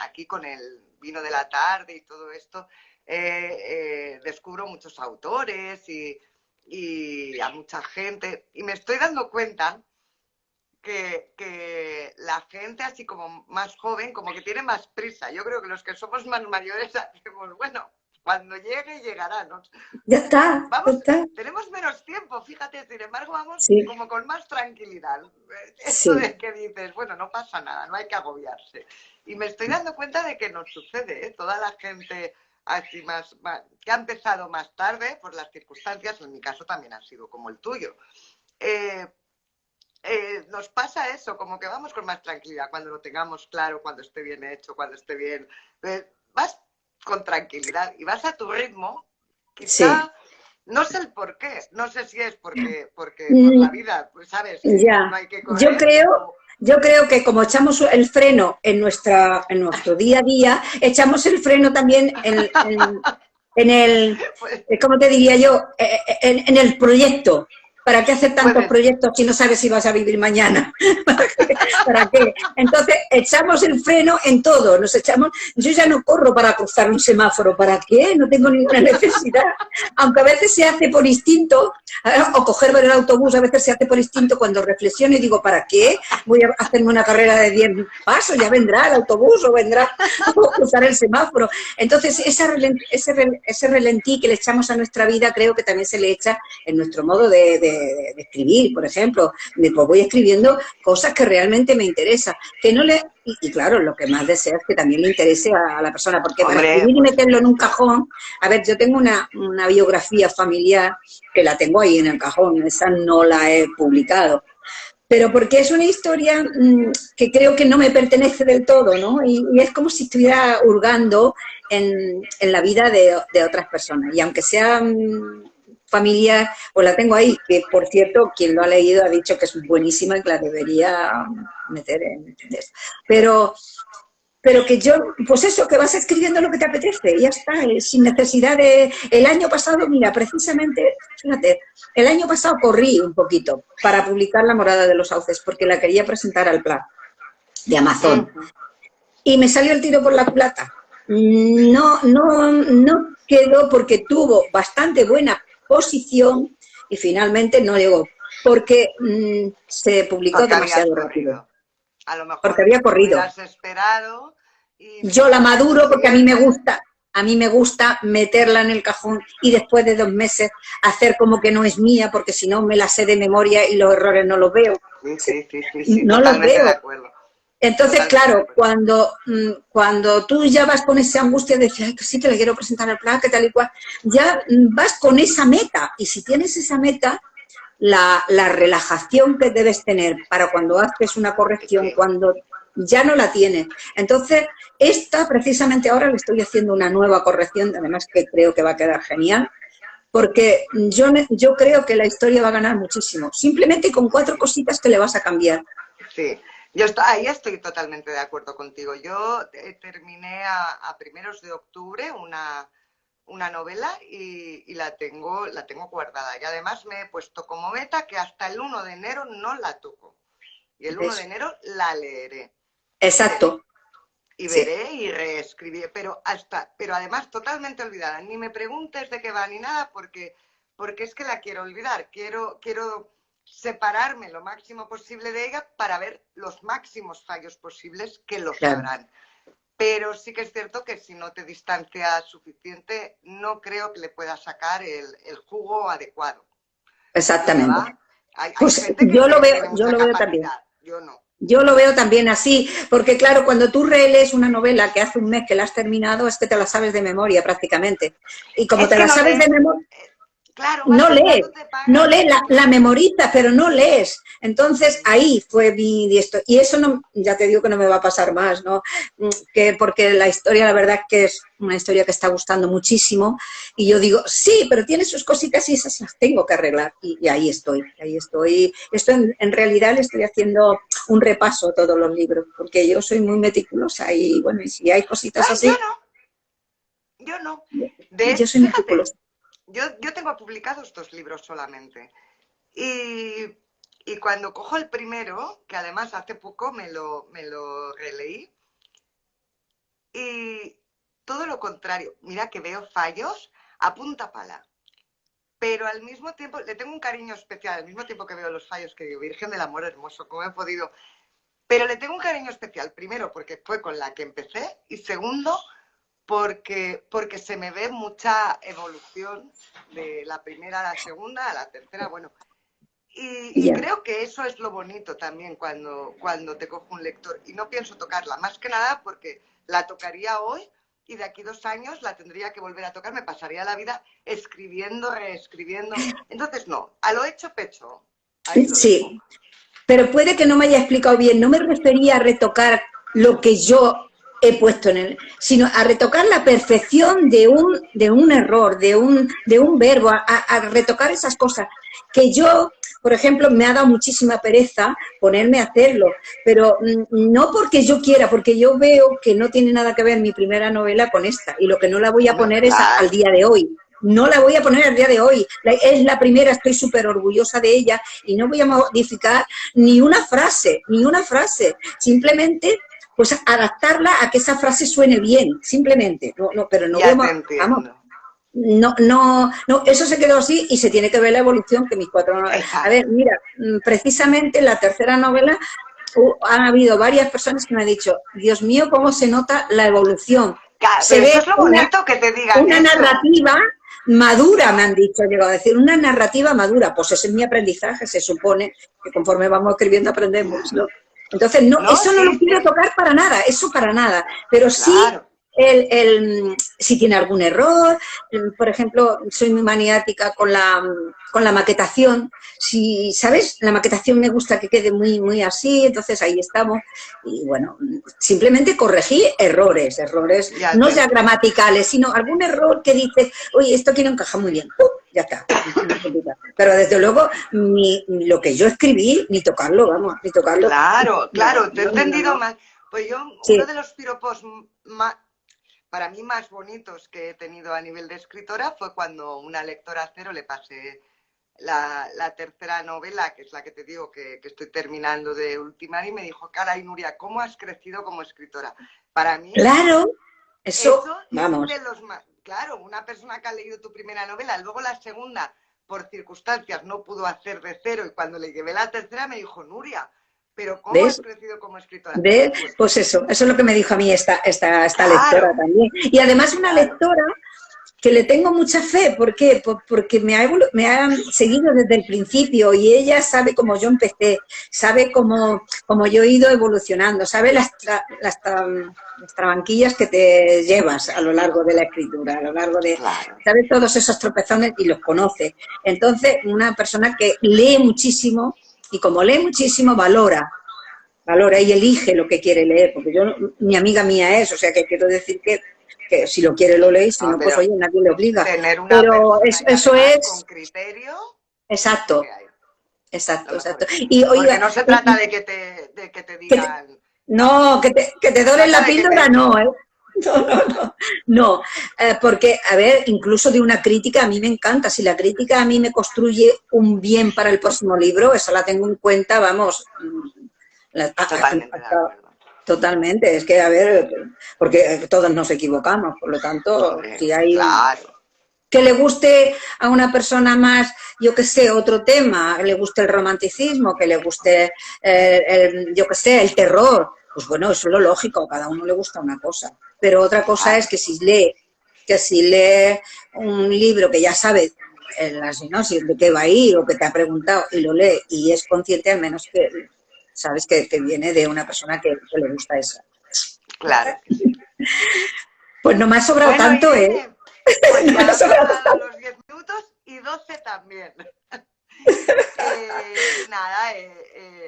aquí con el vino de la tarde y todo esto, descubro muchos autores y a mucha gente, y me estoy dando cuenta que la gente así como más joven, como que tiene más prisa. Yo creo que los que somos más mayores hacemos, bueno, cuando llegue, llegará, ¿no? Ya está, ya Vamos, está. tenemos menos tiempo, fíjate, sin embargo, vamos Sí, como con más tranquilidad. Esto sí. de que dices, bueno, no pasa nada, no hay que agobiarse. Y me estoy dando cuenta de que nos sucede, ¿eh? Toda la gente así que ha empezado más tarde, por las circunstancias, en mi caso también ha sido como el tuyo. Eh, nos pasa eso, como que vamos con más tranquilidad cuando lo tengamos claro, cuando esté bien hecho, cuando esté bien. Vas con tranquilidad y vas a tu ritmo, Sí. quizá, no sé el por qué, no sé si es porque por la Mm, vida, pues sabes que no ya. hay que Yo correr creo, o... yo creo que como echamos el freno en nuestro día a día, echamos el freno también en el, pues, ¿cómo te diría yo? En el proyecto. ¿Para qué hacer tantos puedes, proyectos si no sabes si vas a vivir mañana? ¿Para qué? Entonces, echamos el freno en todo. Yo ya no corro para cruzar un semáforo. ¿Para qué? No tengo ninguna necesidad. Aunque a veces se hace por instinto, o coger el autobús a veces se hace por instinto cuando reflexiono y digo, ¿para qué? Voy a hacerme una carrera de 10 pasos, ya vendrá el autobús o vendrá o cruzar el semáforo. Entonces, ese relentí que le echamos a nuestra vida creo que también se le echa en nuestro modo de escribir, por ejemplo. Pues voy escribiendo cosas que realmente me interesan, que no le... Y claro, lo que más deseo es que también le interese a la persona, porque para hombre, escribir y por meterlo en un supuesto. cajón, a ver, yo tengo una biografía familiar que la tengo ahí en el cajón, esa no la he publicado, pero porque es una historia que creo que no me pertenece del todo, ¿no? Y es como si estuviera hurgando en la vida de otras personas. Y aunque sea familiar, pues la tengo ahí, que por cierto, quien lo ha leído ha dicho que es buenísima y que la debería meter en esto. Pero pero que yo, pues eso, que vas escribiendo lo que te apetece, y ya está, sin necesidad de... El año pasado, mira, precisamente, fíjate, el año pasado corrí un poquito para publicar La Morada de los Sauces, porque la quería presentar al plan de Amazon, Uh-huh. y me salió el tiro por la culata. No quedó porque tuvo bastante buena posición y finalmente no llegó, porque se publicó Porque habías demasiado rápido, corrido. A lo porque mejor había corrido. hubieras esperado y Yo la para el año maduro porque siguiente... a mí me gusta meterla en el cajón y después de 2 meses hacer como que no es mía, porque si no me la sé de memoria y los errores no los veo. Sí, sí, sí, sí, sí, No los totalmente de veo. acuerdo. Entonces, Totalmente de claro, acuerdo. cuando tú ya vas con esa angustia de decir, ay, que sí, que le quiero presentar el plan, que tal y cual, ya vas con esa meta. Y si tienes esa meta, la relajación que debes tener para cuando haces una corrección, Sí. cuando ya no la tienes. Entonces, esta precisamente ahora le estoy haciendo una nueva corrección, además que creo que va a quedar genial, porque yo creo que la historia va a ganar muchísimo, simplemente con 4 cositas que le vas a cambiar. Sí, ahí estoy totalmente de acuerdo contigo. Yo terminé a primeros de octubre una novela y la tengo guardada. Y además me he puesto como meta que hasta el 1 de enero no la toco. Y el 1 de ¿Ves? enero la leeré. Y veré. Exacto, Y sí, veré y reescribiré. Pero además totalmente olvidada. Ni me preguntes de qué va ni nada porque es que la quiero olvidar. Quiero separarme lo máximo posible de ella para ver los máximos fallos posibles que los claro. habrán. pero sí que es cierto que si no te distancias suficiente, no creo que le puedas sacar el jugo adecuado. Yo de Exactamente. va, hay Pues gente que tiene yo mucha lo veo también. capacidad, yo no. Yo lo veo también así, porque claro, cuando tú relees una novela que hace un mes que la has terminado, es que te la sabes de memoria prácticamente. Y como Es te que la no sabes de lees, memoria, claro, vas no lees, saltándote páginas. la memorizas, pero no lees. Entonces ahí fue mi esto. Y eso no, ya te digo que no me va a pasar más, ¿no? Que porque la historia, la verdad que es una historia que está gustando muchísimo. Y yo digo, sí, pero tiene sus cositas y esas las tengo que arreglar. Y ahí estoy, ahí estoy. Esto en realidad le estoy haciendo un repaso a todos los libros, porque yo soy muy meticulosa y bueno, y si hay cositas Ay, yo así, no, yo no. yo soy Fíjate, meticulosa. yo tengo publicados 2 libros solamente. Y cuando cojo el primero, que además hace poco me lo releí, y todo lo contrario, mira que veo fallos a punta pala, pero al mismo tiempo le tengo un cariño especial, al mismo tiempo que veo los fallos que digo, Virgen del Amor Hermoso, ¿cómo he podido? Pero le tengo un cariño especial, primero porque fue con la que empecé y segundo porque se me ve mucha evolución de la primera a la segunda, a la tercera, bueno. Y Ya. creo que eso es lo bonito también cuando te cojo un lector. Y no pienso tocarla, más que nada porque la tocaría hoy y de aquí 2 años la tendría que volver a tocar. Me pasaría la vida escribiendo, reescribiendo. Entonces, no, a lo hecho pecho. Ahí lo dejo. Sí, pero puede que no me haya explicado bien. No me refería a retocar lo que yo he puesto en él, sino a retocar la perfección de un error, de un verbo, a retocar esas cosas que yo, por ejemplo, me ha dado muchísima pereza ponerme a hacerlo, pero no porque yo quiera, porque yo veo que no tiene nada que ver mi primera novela con esta, y lo que no la voy a Hombre, poner es al claro, día de hoy. No la voy a poner al día de hoy. Es la primera, estoy súper orgullosa de ella y no voy a modificar ni una frase, ni una frase. Simplemente, pues adaptarla a que esa frase suene bien, simplemente. No, no, pero no voy ya te a, vamos, entiendo. no, eso se quedó así y se tiene que ver la evolución que mis 4 novelas. A ver, Exacto. mira, precisamente la tercera novela han habido varias personas que me han dicho, Dios mío, cómo se nota la evolución. Claro, Se pero eso ve es lo bonito que te digan una eso. narrativa madura, me Claro, han dicho, he llegado a decir, una narrativa madura. Pues ese es mi aprendizaje, se supone que conforme vamos escribiendo aprendemos, ¿no? Entonces, no, no, eso no lo sí, quiero sí, tocar para nada, eso para nada, pero sí claro. si tiene algún error, por ejemplo, soy muy maniática con la maquetación, si, ¿sabes? La maquetación me gusta que quede muy, muy así, entonces ahí estamos, y bueno, simplemente corregí errores Ya no te ya entiendo. gramaticales, sino algún error que dices, oye, esto aquí no encaja muy bien, ¡pum! Ya está. Pero desde luego, lo que yo escribí, ni tocarlo, vamos, ni tocarlo. Claro, No, claro, te he no, no, no, entendido no. más. Pues yo, uno Sí, de los piropos para mí más bonitos que he tenido a nivel de escritora fue cuando una lectora cero le pasé la tercera novela, que es la que te digo que estoy terminando de ultimar, y me dijo, caray, Nuria, ¿cómo has crecido como escritora? Para mí, claro, eso, eso es vamos. de los más... Claro, una persona que ha leído tu primera novela, luego la segunda, por circunstancias, no pudo hacer de cero, y cuando le llevé la tercera me dijo, Nuria, pero ¿cómo has ¿Ves? crecido como escritora? ¿Ves? Pues Pues eso es lo que me dijo a mí esta lectora claro, también. Y además una claro. lectora que le tengo mucha fe, ¿por qué? Porque me ha seguido desde el principio y ella sabe cómo yo empecé, sabe cómo yo he ido evolucionando, sabe las trabanquillas que te llevas a lo largo de la escritura, a lo largo de, Claro, sabe todos esos tropezones y los conoce. Entonces, una persona que lee muchísimo y como lee muchísimo, valora y elige lo que quiere leer, porque yo, mi amiga mía es, o sea que quiero decir que si lo quiere lo lee, si no, no, pues pero oye, nadie le obliga. tener una Pero persona y eso además con es, criterio es lo que exacto, hay, lo exacto, mejor. exacto. Y Porque oiga, no se trata de que te que te- digan, no, no, que te se doren trata la de que píldora, te... no, ¿eh? No, no, no, no, porque, a ver, incluso de una crítica a mí me encanta, si la crítica a mí me construye un bien para el próximo libro, esa la tengo en cuenta, vamos, Totalmente de acuerdo. totalmente, es que, a ver, porque todos nos equivocamos, por lo tanto, Hombre, si hay claro, que le guste a una persona más, yo que sé, otro tema, que le guste el romanticismo, que le guste, yo que sé, el terror, pues bueno, eso es lo lógico, a cada uno le gusta una cosa. Pero otra cosa Claro. es que si lee un libro que ya sabe en la sinopsis de qué va a ir o que te ha preguntado y lo lee y es consciente, al menos que sabes que viene de una persona que le gusta eso. Claro que sí. Pues no me ha sobrado Bueno, tanto, ¿eh? Irene, pues No me ya ha han sobrado pasado tanto. los 10 minutos y 12 también. Nada,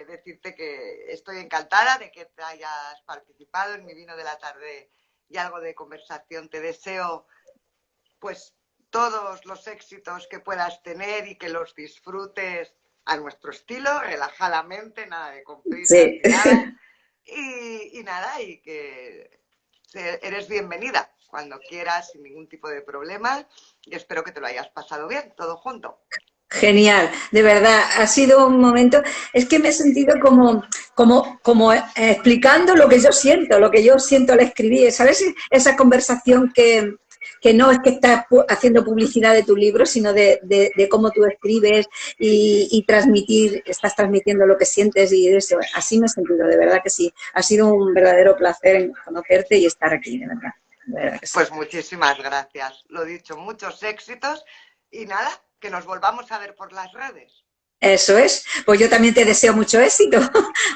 decirte que estoy encantada de que te hayas participado en mi vino de la tarde y algo de conversación. Te deseo pues todos los éxitos que puedas tener y que los disfrutes a nuestro estilo, relajadamente, nada de con prisas Sí. ni nada. Y nada, y que eres bienvenida cuando quieras, sin ningún tipo de problema. Y espero que te lo hayas pasado bien, todo junto. Genial, de verdad, ha sido un momento, es que me he sentido como explicando lo que yo siento al escribir, ¿sabes? Esa conversación que no es que estás haciendo publicidad de tu libro, sino de cómo tú escribes y transmitir, estás transmitiendo lo que sientes y eso, así me he sentido, de verdad que sí, ha sido un verdadero placer conocerte y estar aquí, de verdad que sí. Pues muchísimas gracias. Lo dicho, muchos éxitos y nada, que nos volvamos a ver por las redes. Eso es, pues yo también te deseo mucho éxito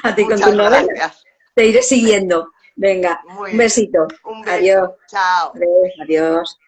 a ti con tus Muchas novelas. gracias. Te iré siguiendo. Venga, Muy un bien. besito. Un Adiós. beso. Chao. Adiós. Adiós.